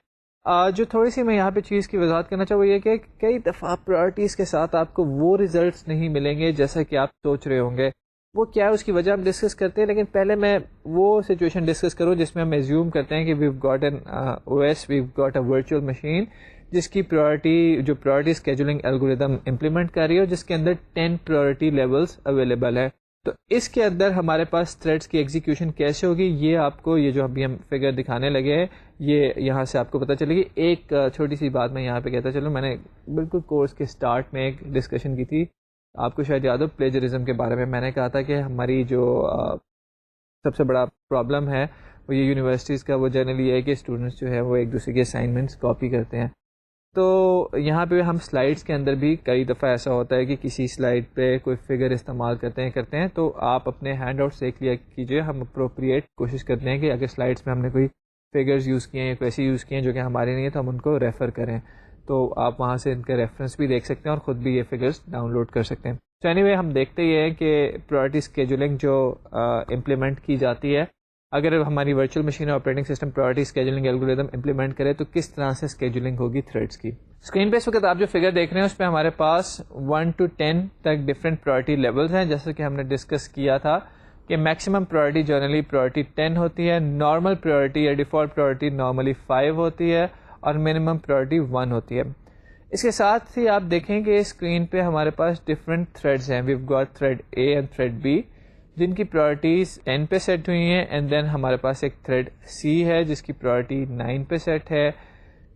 جو تھوڑی سی میں یہاں پہ چیز کی وضاحت کرنا چاہوں وہ یہ کہ کئی دفعہ پرائرٹیز کے ساتھ آپ کو وہ ریزلٹس نہیں ملیں گے جیسا کہ آپ سوچ رہے ہوں گے. وہ کیا ہے اس کی وجہ ہم ڈسکس کرتے ہیں، لیکن پہلے میں وہ سچویشن ڈسکس کروں جس میں ہم ایزیوم کرتے ہیں کہ we've got an O S, we've got a virtual machine جس کی پرائرٹی جو پرائرٹی اسکیجولنگ الگوریدم امپلیمنٹ کر رہی ہے اور جس کے اندر 10 پرائرٹی لیولس اویلیبل ہے. تو اس کے اندر ہمارے پاس تھریڈس کی ایگزیکیوشن کیسے ہوگی یہ آپ کو، یہ جو ابھی ہم فگر دکھانے لگے ہیں یہ یہاں سے آپ کو پتہ چلے گی. ایک چھوٹی سی بات میں یہاں پہ کہتا چلوں، میں نے بالکل کورس کے سٹارٹ میں ایک ڈسکشن کی تھی، آپ کو شاید یاد ہو، پلیجرزم کے بارے میں. میں نے کہا تھا کہ ہماری جو سب سے بڑا پرابلم ہے وہ یہ یونیورسٹیز کا وہ جنرلی یہ ہے کہ اسٹوڈنٹس جو ہے وہ ایک دوسرے کے اسائنمنٹس کاپی کرتے ہیں. تو یہاں پہ ہم سلائڈس کے اندر بھی کئی دفعہ ایسا ہوتا ہے کہ کسی سلائڈ پہ کوئی فگر استعمال کرتے ہیں تو آپ اپنے ہینڈ آؤٹ دیکھ لیا کیجیے. ہم اپروپریٹ کوشش کرتے ہیں کہ اگر سلائڈس میں ہم نے کوئی فگرز یوز کیے ہیں یا کوئی ایسی یوز کیے ہیں جو کہ ہمارے نہیں ہیں تو ہم ان کو ریفر کریں. تو آپ وہاں سے ان کا ریفرنس بھی دیکھ سکتے ہیں اور خود بھی یہ فگرز ڈاؤن لوڈ کر سکتے ہیں. تو اینی وے ہم دیکھتے یہ ہیں کہ پرائرٹی اسکیجولنگ جو امپلیمنٹ کی جاتی ہے, اگر ہماری virtual machine operating system priority scheduling algorithm implement کرے تو کس طرح سے اسکیجولنگ ہوگی تھریڈس کی. اسکرین پہ اس وقت آپ جو فگر دیکھ رہے ہیں اس پہ ہمارے پاس 1 to 10 تک ڈفرینٹ پرائرٹی لیولز ہیں. جیسے کہ ہم نے ڈسکس کیا تھا کہ میکسیمم پرائرٹی جنرلی پرائرٹی 10 ہوتی ہے, نارمل پرائرٹی یا ڈیفالٹ پرائرٹی نارملی 5 ہوتی ہے اور منیمم پرائرٹی 1 ہوتی ہے. اس کے ساتھ ہی آپ دیکھیں کہ اسکرین پہ ہمارے پاس ڈفرینٹ تھریڈز ہیں. We've got thread A and thread B جن کی پرائرٹیز 10 پہ سیٹ ہوئی ہیں, اینڈ دین ہمارے پاس ایک تھریڈ سی ہے جس کی پرائرٹی 9 پہ سیٹ ہے.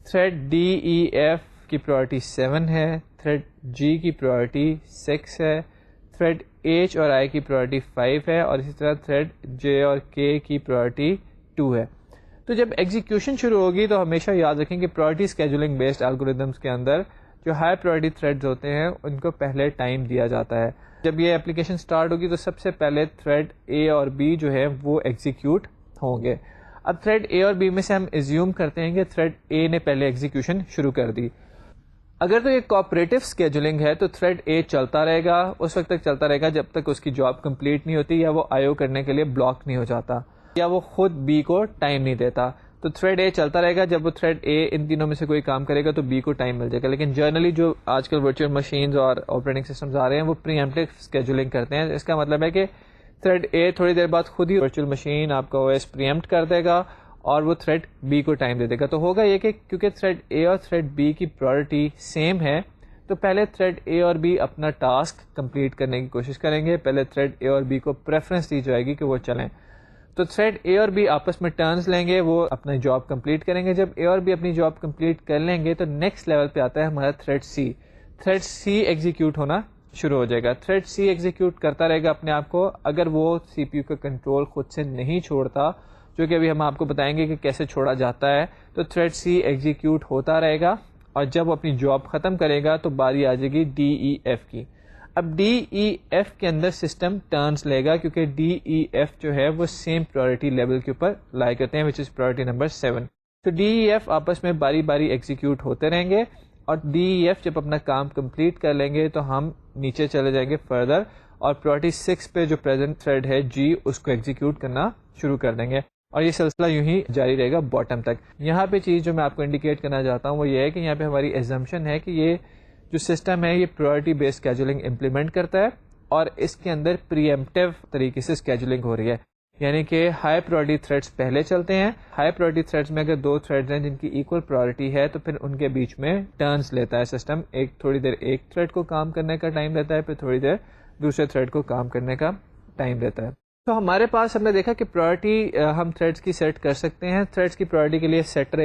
تھریڈ ڈی ای ایف کی پرائرٹی 7 ہے, تھریڈ جی کی پرائرٹی 6 ہے, تھریڈ ایچ اور آئی کی پرائرٹی 5 ہے, اور اسی طرح تھریڈ جے اور کے کی پرائرٹی 2 ہے. تو جب ایگزیکیوشن شروع ہوگی تو ہمیشہ یاد رکھیں کہ پرائرٹی اسکیجولنگ بیسڈ الگوریدمس کے اندر جو ہائی پرائرٹی تھریڈز ہوتے ہیں ان کو پہلے ٹائم دیا جاتا ہے. جب یہ اپلیکیشن سٹارٹ ہوگی تو سب سے پہلے تھریڈ اے اور بی جو ہے وہ ایگزیکیوٹ ہوں گے. اب تھریڈ اے اور بی میں سے ہم ایزیوم کرتے ہیں کہ تھریڈ اے نے پہلے ایگزیکیوشن شروع کر دی. اگر تو یہ کوآپریٹو اسکیجولنگ ہے تو تھریڈ اے چلتا رہے گا, اس وقت تک چلتا رہے گا جب تک اس کی جاب کمپلیٹ نہیں ہوتی یا وہ آئی او کرنے کے لیے بلاک نہیں ہو جاتا یا وہ خود بی کو ٹائم نہیں دیتا. تو تھریڈ اے چلتا رہے گا, جب وہ تھریڈ اے ان تینوں میں سے کوئی کام کرے گا تو بی کو ٹائم مل جائے گا. لیکن جنرلی جو آج کل ورچوئل مشینز اور آپریٹنگ سسٹمز آ رہے ہیں وہ پری ایمپٹیو اسکیجولنگ کرتے ہیں. اس کا مطلب ہے کہ تھریڈ اے تھوڑی دیر بعد خود ہی ورچوئل مشین آپ کا او ایس پری ایمپٹ کر دے گا اور وہ تھریڈ بی کو ٹائم دے دے گا. تو ہوگا یہ کہ کیونکہ تھریڈ اے اور تھریڈ بی کی پرائرٹی سیم ہے تو پہلے تھریڈ اے اور بی اپنا ٹاسک کمپلیٹ کرنے کی کوشش کریں گے. پہلے تھریڈ اے اور بی کو پریفرنس دی جائے گی کہ وہ چلیں. تو تھریڈ اے اور بی آپس میں ٹرنز لیں گے, وہ اپنی جاب کمپلیٹ کریں گے. جب اے اور بی اپنی جاب کمپلیٹ کر لیں گے تو نیکسٹ لیول پہ آتا ہے ہمارا thread C. Thread C execute ہونا شروع ہو جائے گا. تھریڈ سی ایگزیکیوٹ کرتا رہے گا اپنے آپ کو, اگر وہ سی پی یو کا کنٹرول خود سے نہیں چھوڑتا, جو کہ ابھی ہم آپ کو بتائیں گے کہ کیسے چھوڑا جاتا ہے. تو تھریڈ سی ایگزیکیوٹ ہوتا رہے گا اور جب وہ اپنی جاب ختم کرے گا تو باری آ جائے گی ڈی ای ایف کی. اب ڈی ای ایف کے اندر سسٹم ٹرنس لے گا کیونکہ ڈی ای ایف جو ہے وہ سیم پرائرٹی لیول کے اوپر لائے کرتے ہیں, وچ از پرائرٹی نمبر 7. تو ڈی ای ایف آپس میں باری باری ایگزیکیوٹ ہوتے رہیں گے اور ڈی ای ایف جب اپنا کام کمپلیٹ کر لیں گے تو ہم نیچے چلے جائیں گے فردر اور پرائرٹی 6 پہ جو پریزنٹ تھریڈ ہے جی اس کو ایگزیکیوٹ کرنا شروع کر دیں گے اور یہ سلسلہ یوں ہی جاری رہے گا باٹم تک. یہاں پہ چیز جو میں آپ کو انڈیکیٹ کرنا چاہتا ہوں وہ یہ ہے کہ یہاں پہ ہماری ایزمپشن ہے کہ یہ جو سسٹم ہے یہ پرائرٹی بیسڈ اسکیجولنگ امپلیمنٹ کرتا ہے اور اس کے اندر پری ایمپٹیو طریقے سے اسکیجولنگ ہو رہی ہے. یعنی کہ ہائی پرائرٹی تھریڈس پہلے چلتے ہیں. ہائی پرائرٹی تھریڈس میں اگر 2 تھریڈز ہیں جن کی ایکول پرائرٹی ہے تو پھر ان کے بیچ میں ٹرنس لیتا ہے سسٹم. تھوڑی دیر ایک تھریڈ کو کام کرنے کا ٹائم دیتا ہے, پھر تھوڑی دیر دوسرے تھریڈ کو کام کرنے کا ٹائم دیتا ہے. تو ہمارے پاس ہم نے دیکھا کہ پرائرٹی ہم تھریڈس کی سیٹ کر سکتے ہیں. تھریڈس کی پرائرٹی کے لیے سیٹ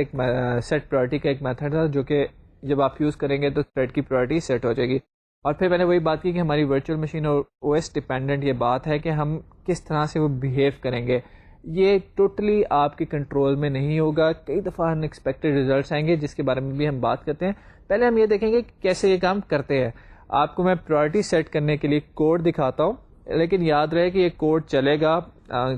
پرائرٹی کا ایک میتھڈ تھا جو کہ جب آپ یوز کریں گے تو تھریڈ کی پرائرٹی سیٹ ہو جائے گی. اور پھر میں نے وہی بات کی کہ ہماری ورچوئل مشین اور او ایس ڈپینڈنٹ یہ بات ہے کہ ہم کس طرح سے وہ بیہیو کریں گے. یہ ٹوٹلی آپ کے کنٹرول میں نہیں ہوگا. کئی دفعہ ان ایکسپیکٹڈ ریزلٹس آئیں گے جس کے بارے میں بھی ہم بات کرتے ہیں. پہلے ہم یہ دیکھیں گے کہ کیسے یہ کام کرتے ہیں. آپ کو میں پرائرٹی سیٹ کرنے کے لیے کوڈ دکھاتا ہوں, لیکن یاد رہے کہ یہ کوڈ چلے گا,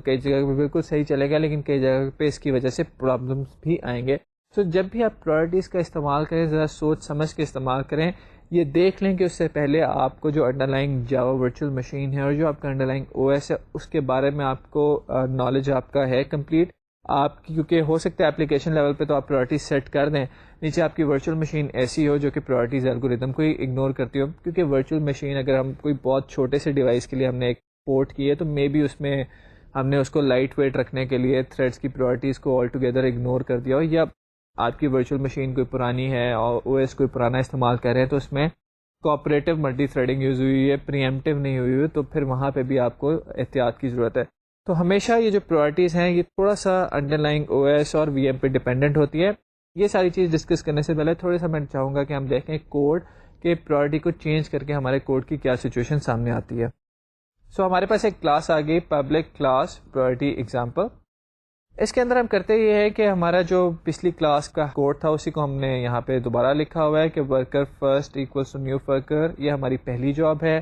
کئی جگہ پہ بالکل صحیح چلے گا لیکن کئی جگہ پہ اس کی وجہ سے پرابلمس بھی آئیں گے. تو جب بھی آپ پرائرٹیز کا استعمال کریں ذرا سوچ سمجھ کے استعمال کریں. یہ دیکھ لیں کہ اس سے پہلے آپ کو جو under lying Java virtual machine ہے اور جو آپ کا انڈر لائنگ او ایس ہے اس کے بارے میں آپ کو نالج آپ کا ہے کمپلیٹ. آپ کی کیونکہ ہو سکتا ہے اپلیکیشن لیول پہ تو آپ پرائرٹیز سیٹ کر دیں, نیچے آپ کی ورچوئل مشین ایسی ہو جو کہ پرائرٹیز الگوریتم کو ہی اگنور کرتی ہو. کیونکہ ورچوئل مشین اگر ہم کوئی بہت چھوٹے سے ڈیوائس کے لیے ہم نے ایک پورٹ کی ہے تو مے بی اس میں ہم نے اس کو لائٹ ویٹ رکھنے کے لیے تھریڈس کی پرائرٹیز کو آل ٹوگیدر اگنور کر دیا ہو, یا آپ کی ورچوئل مشین کوئی پرانی ہے اور او ایس کوئی پرانا استعمال کر رہے ہیں تو اس میں کوآپریٹو ملٹی تھریڈنگ یوز ہوئی ہے, پری ایمپٹیو نہیں ہوئی ہے, تو پھر وہاں پہ بھی آپ کو احتیاط کی ضرورت ہے. تو ہمیشہ یہ جو پرائرٹیز ہیں یہ تھوڑا سا انڈر لائنگ او ایس اور وی ایم پہ ڈپینڈنٹ ہوتی ہے. یہ ساری چیز ڈسکس کرنے سے پہلے تھوڑا سا میں چاہوں گا کہ ہم دیکھیں کوڈ کے پرائرٹی کو چینج کر کے ہمارے کوڈ کی کیا سچویشن سامنے آتی ہے. سو ہمارے پاس ایک کلاس آ گئی, پبلک کلاس پرائرٹی ایگزامپل. اس کے اندر ہم کرتے یہ ہے کہ ہمارا جو پچھلی کلاس کا کوڈ تھا اسی کو ہم نے یہاں پہ دوبارہ لکھا ہوا ہے کہ worker first equals to new worker, یہ ہماری پہلی جاب ہے.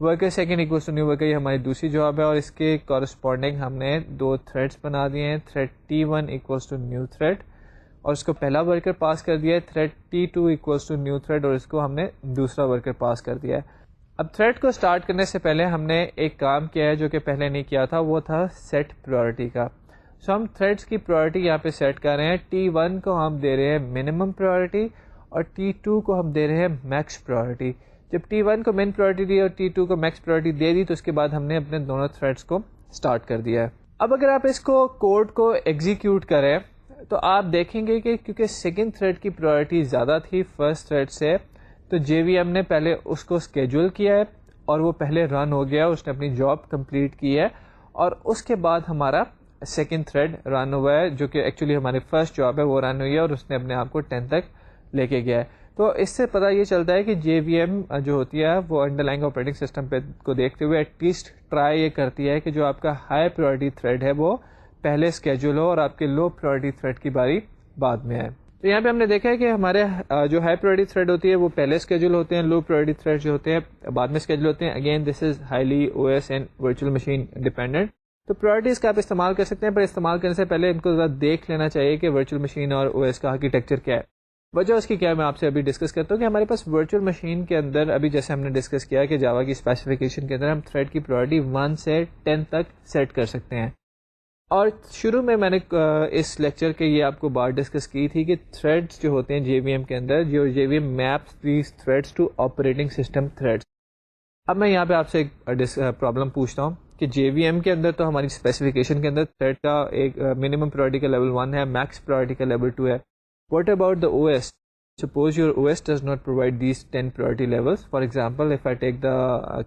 Worker second equals to new worker, یہ ہماری دوسری جاب ہے. اور اس کے کورسپونڈنگ ہم نے 2 تھریڈس بنا دیے ہیں. Thread T1 equals to new thread, اور اس کو پہلا ورکر پاس کر دیا ہے. Thread T2 equals to new thread, اور اس کو ہم نے دوسرا ورکر پاس کر دیا ہے. اب تھریڈ کو سٹارٹ کرنے سے پہلے ہم نے ایک کام کیا ہے جو کہ پہلے نہیں کیا تھا، وہ تھا سیٹ پرائورٹی کا. سو ہم تھریڈس کی پرائورٹی یہاں پہ سیٹ کر رہے ہیں. T1 کو ہم دے رہے ہیں منیمم پرائورٹی، اور T2 کو ہم دے رہے ہیں میکس پرائورٹی. جب T1 کو من پرائورٹی دی اور T2 کو میکس پرائورٹی دے دی تو اس کے بعد ہم نے اپنے دونوں تھریڈس کو سٹارٹ کر دیا ہے. اب اگر آپ اس کو کوڈ کو ایگزیکیوٹ کریں تو آپ دیکھیں گے کہ کیونکہ سیکنڈ تھریڈ کی پرائورٹی زیادہ تھی فرسٹ تھریڈ سے، تو JVM نے پہلے اس کو اسکیجول کیا ہے اور وہ پہلے رن ہو گیا، اس نے اپنی جاب کمپلیٹ کی ہے، اور اس کے بعد ہمارا سیکنڈ تھریڈ رن ہوا ہے جو کہ ایکچولی ہماری فرسٹ جاب ہے، وہ رن ہوئی ہے اور اس نے اپنے آپ کو 10 تک لے کے گیا ہے. تو اس سے پتہ یہ چلتا ہے کہ JVM جو ہوتی ہے وہ انڈر لائن آپریٹنگ سسٹم پہ کو دیکھتے ہوئے ایٹ لیسٹ ٹرائی یہ کرتی ہے کہ جو آپ کا ہائی پرائورٹی تھریڈ ہے وہ پہلے اسکیجول ہو اور آپ کے لو پرائورٹی تھریڈ کی باری بعد میں آئے. تو یہاں پہ ہم نے دیکھا ہے کہ ہمارے جو ہائی پرائورٹی تھریڈ ہوتی ہے وہ پہلے اسکیجول ہوتے ہیں، لو پرائورٹی تھریڈ جو ہوتے ہیں بعد میں اسکیجول ہوتے ہیں. Again this is highly OS and virtual machine dependent. تو پرائورٹیز کا آپ استعمال کر سکتے ہیں، پر استعمال کرنے سے پہلے ان کو ذرا دیکھ لینا چاہیے کہ ورچوئل مشین اور OS کا آرکیٹیکچر کیا ہے. وجہ اس کی کیا ہے میں آپ سے ابھی ڈسکس کرتا ہوں کہ ہمارے پاس ورچوئل مشین کے اندر ابھی جیسے ہم نے ڈسکس کیا کہ جاوا کی اسپیسیفکیشن کے اندر ہم تھریڈ کی پرائورٹی 1 سے 10 تک سیٹ کر سکتے ہیں. اور شروع میں نے اس لیکچر کے یہ آپ کو بات ڈسکس کی تھی کہ تھریڈس جو ہوتے ہیں JVM کے اندر، جو JVM maps these threads to operating system threads. اب میں یہاں پہ آپ سے ایک پرابلم پوچھتا ہوں کہ JVM کے اندر تو ہماری اسپیسیفکیشن کے اندر تھریڈ کا ایک منیمم پرائورٹی کا لیول 1 ہے، میکس پرائورٹی کا لیول 2 ہے. What about the OS? Suppose your OS does not provide these 10 priority levels. For example, if I take the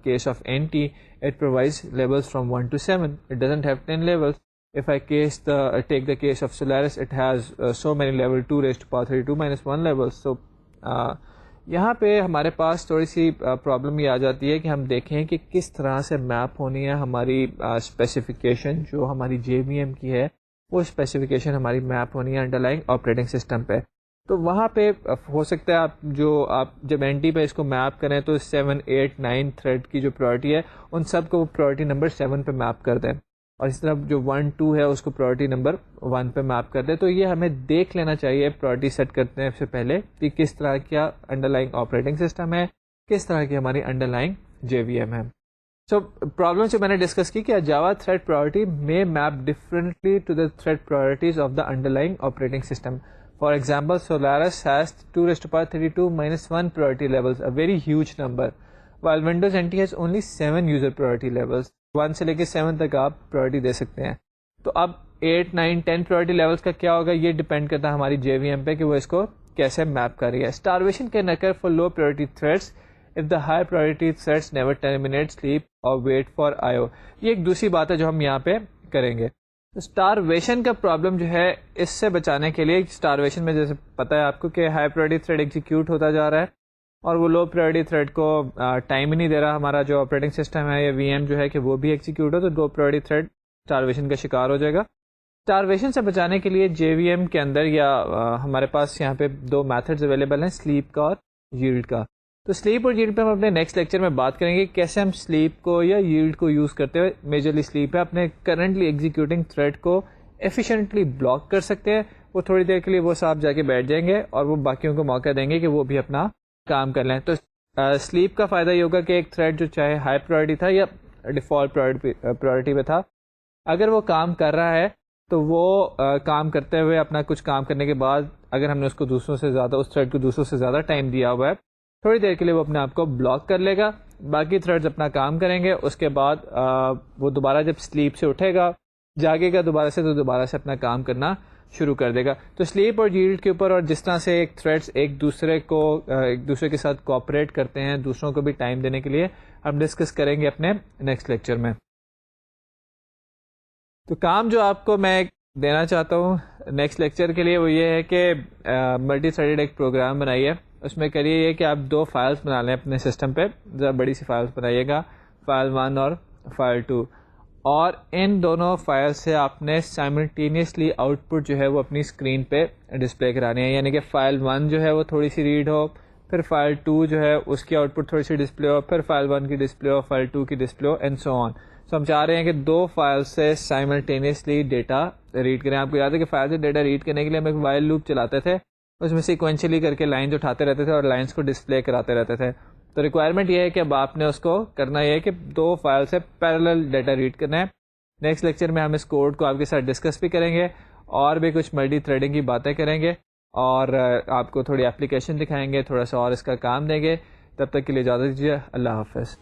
case of NT, it provides levels from 1 to 7. It doesn't have 10 levels. If I take the case of Solaris, it has so many level 2 raised to power 32 minus 1 levels. So, یہاں پہ ہمارے پاس تھوڑی سی problem یہ آ جاتی ہے کہ ہم دیکھیں کہ کس طرح سے میپ ہونی ہے ہماری اسپیسیفکیشن جو ہماری JVM کی ہے، وہ اسپیسیفکیشن ہماری میپ ہونی ہے انڈر لائن آپریٹنگ سسٹم پہ. تو وہاں پہ ہو سکتا ہے آپ جب NT پہ اس کو میپ کریں تو 7, 8, 9 تھریڈ کی جو پرائورٹی ہے ان سب کو پرائورٹی نمبر 7 پہ میپ کر دیں، اور اس طرح جو 1, 2 ہے اس کو پرائورٹی نمبر 1 پہ میپ کر دیں. تو یہ ہمیں دیکھ لینا چاہیے پرائورٹی سیٹ کرنے سے پہلے کہ کس طرح کیا انڈر لائن آپریٹنگ سسٹم ہے، کس طرح کی ہماری انڈر لائن JVM ہے. سو پرابلم جو میں نے ڈسکس کی کہ جاوا تھریڈ پرائورٹی میں map differently to the thread priorities of the underlying operating system. For example, Solaris has 2 raised to power 32 minus 1 priority levels, a very huge number, while Windows NT has only 7 user priority levels. 1 سے لے کے 7 تک آپ priority دے سکتے ہیں. تو اب 8, 9, 10 priority levels کا کیا ہوگا، یہ ڈیپینڈ کرتا ہے ہماری JVM پہ کہ وہ اس کو کیسے میپ کر رہی ہے. Starvation can occur for low priority threads if the high priority threads never terminate sleep or wait for IO. یہ ایک دوسری بات ہے جو ہم یہاں پہ کریں گے. اسٹارویشن کا پرابلم جو ہے اس سے بچانے کے لیے، اسٹارویشن میں جیسے پتہ ہے آپ کو کہ ہائی پرائورٹی تھریڈ ایگزیکیوٹ ہوتا جا رہا ہے اور وہ لو پرائورٹی تھریڈ کو ٹائم ہی نہیں دے رہا، ہمارا جو آپریٹنگ سسٹم ہے یا VM جو ہے کہ وہ بھی ایگزیکیوٹ ہو، تو لو پرائورٹی تھریڈ اسٹارویشن کا شکار ہو جائے گا. اسٹارویشن سے بچانے کے لیے JVM کے اندر یا ہمارے پاس یہاں پہ 2 میتھڈز اویلیبل ہیں، سلیپ کا اور ییلڈ کا. تو سلیپ اور ییلڈ پہ ہم اپنے نیکسٹ لیکچر میں بات کریں گے کیسے ہم سلیپ کو یا ییلڈ کو یوز کرتے ہوئے، میجرلی سلیپ ہے، اپنے کرنٹلی ایگزیکیوٹنگ تھریڈ کو ایفیشینٹلی بلاک کر سکتے ہیں. وہ تھوڑی دیر کے لیے وہ صاحب جا کے بیٹھ جائیں گے اور وہ باقیوں کو موقع دیں گے کہ وہ بھی اپنا کام کر لیں. تو سلیپ کا فائدہ یہ ہوگا کہ ایک تھریڈ جو چاہے ہائی پرائورٹی تھا یا ڈیفالٹ پرائورٹی پہ تھا، اگر وہ کام کر رہا ہے تو وہ کام کرتے ہوئے اپنا کچھ کام کرنے کے بعد اگر ہم نے اس کو دوسروں سے زیادہ، اس تھریڈ کو دوسروں سے زیادہ ٹائم دیا ہوا ہے، تھوڑی دیر کے لیے وہ اپنے آپ کو بلاک کر لے گا، باقی تھریڈز اپنا کام کریں گے. اس کے بعد وہ دوبارہ جب سلیپ سے اٹھے گا، جاگے گا دوبارہ سے، تو دوبارہ سے اپنا کام کرنا شروع کر دے گا. تو سلیپ اور ییلڈ کے اوپر اور جس طرح سے ایک تھریڈز ایک دوسرے کے ساتھ کوآپریٹ کرتے ہیں دوسروں کو بھی ٹائم دینے کے لیے، ہم ڈسکس کریں گے اپنے نیکسٹ لیکچر میں. تو کام جو آپ کو میں دینا چاہتا ہوں نیکسٹ لیکچر کے لیے وہ یہ ہے کہ ملٹی تھریڈڈ ایک پروگرام بنائیے. اس میں کریے یہ کہ آپ 2 فائلز بنا لیں اپنے سسٹم پہ، ذرا بڑی سی فائلز بنائیے گا، فائل 1 اور فائل 2. اور ان دونوں فائل سے آپ نے سائملٹینیسلی آؤٹ پٹ جو ہے وہ اپنی اسکرین پہ ڈسپلے کرانی ہے. یعنی کہ فائل 1 جو ہے وہ تھوڑی سی ریڈ ہو, پھر فائل 2 جو ہے اس کی آؤٹ پٹ تھوڑی سی ڈسپلے ہو, پھر فائل 1 کی ڈسپلے ہو, فائل 2 کی ڈسپلے ہو, اینڈ سو آن. سو ہم چاہ رہے ہیں کہ 2 فائل سے سائملٹینیسلی ڈیٹا ریڈ کریں. آپ کو یاد ہے کہ فائل سے ڈیٹا ریڈ کرنے کے لیے ہم ایک وائل لوپ چلاتے تھے, اس میں سیکوینشلی کر کے لائنز اٹھاتے رہتے تھے اور لائنز کو ڈسپلے کراتے رہتے تھے. تو ریکوائرمنٹ یہ ہے کہ اب آپ نے اس کو کرنا یہ ہے کہ 2 فائل سے پیرالل ڈیٹا ریڈ کرنا ہے. نیکسٹ لیکچر میں ہم اس کوڈ کو آپ کے ساتھ ڈسکس بھی کریں گے اور بھی کچھ ملٹی تھریڈنگ کی باتیں کریں گے اور آپ کو تھوڑی اپلیکیشن دکھائیں گے, تھوڑا سا اور اس کا کام دیں گے. تب تک کے لیے اجازت دیجیے. اللہ حافظ.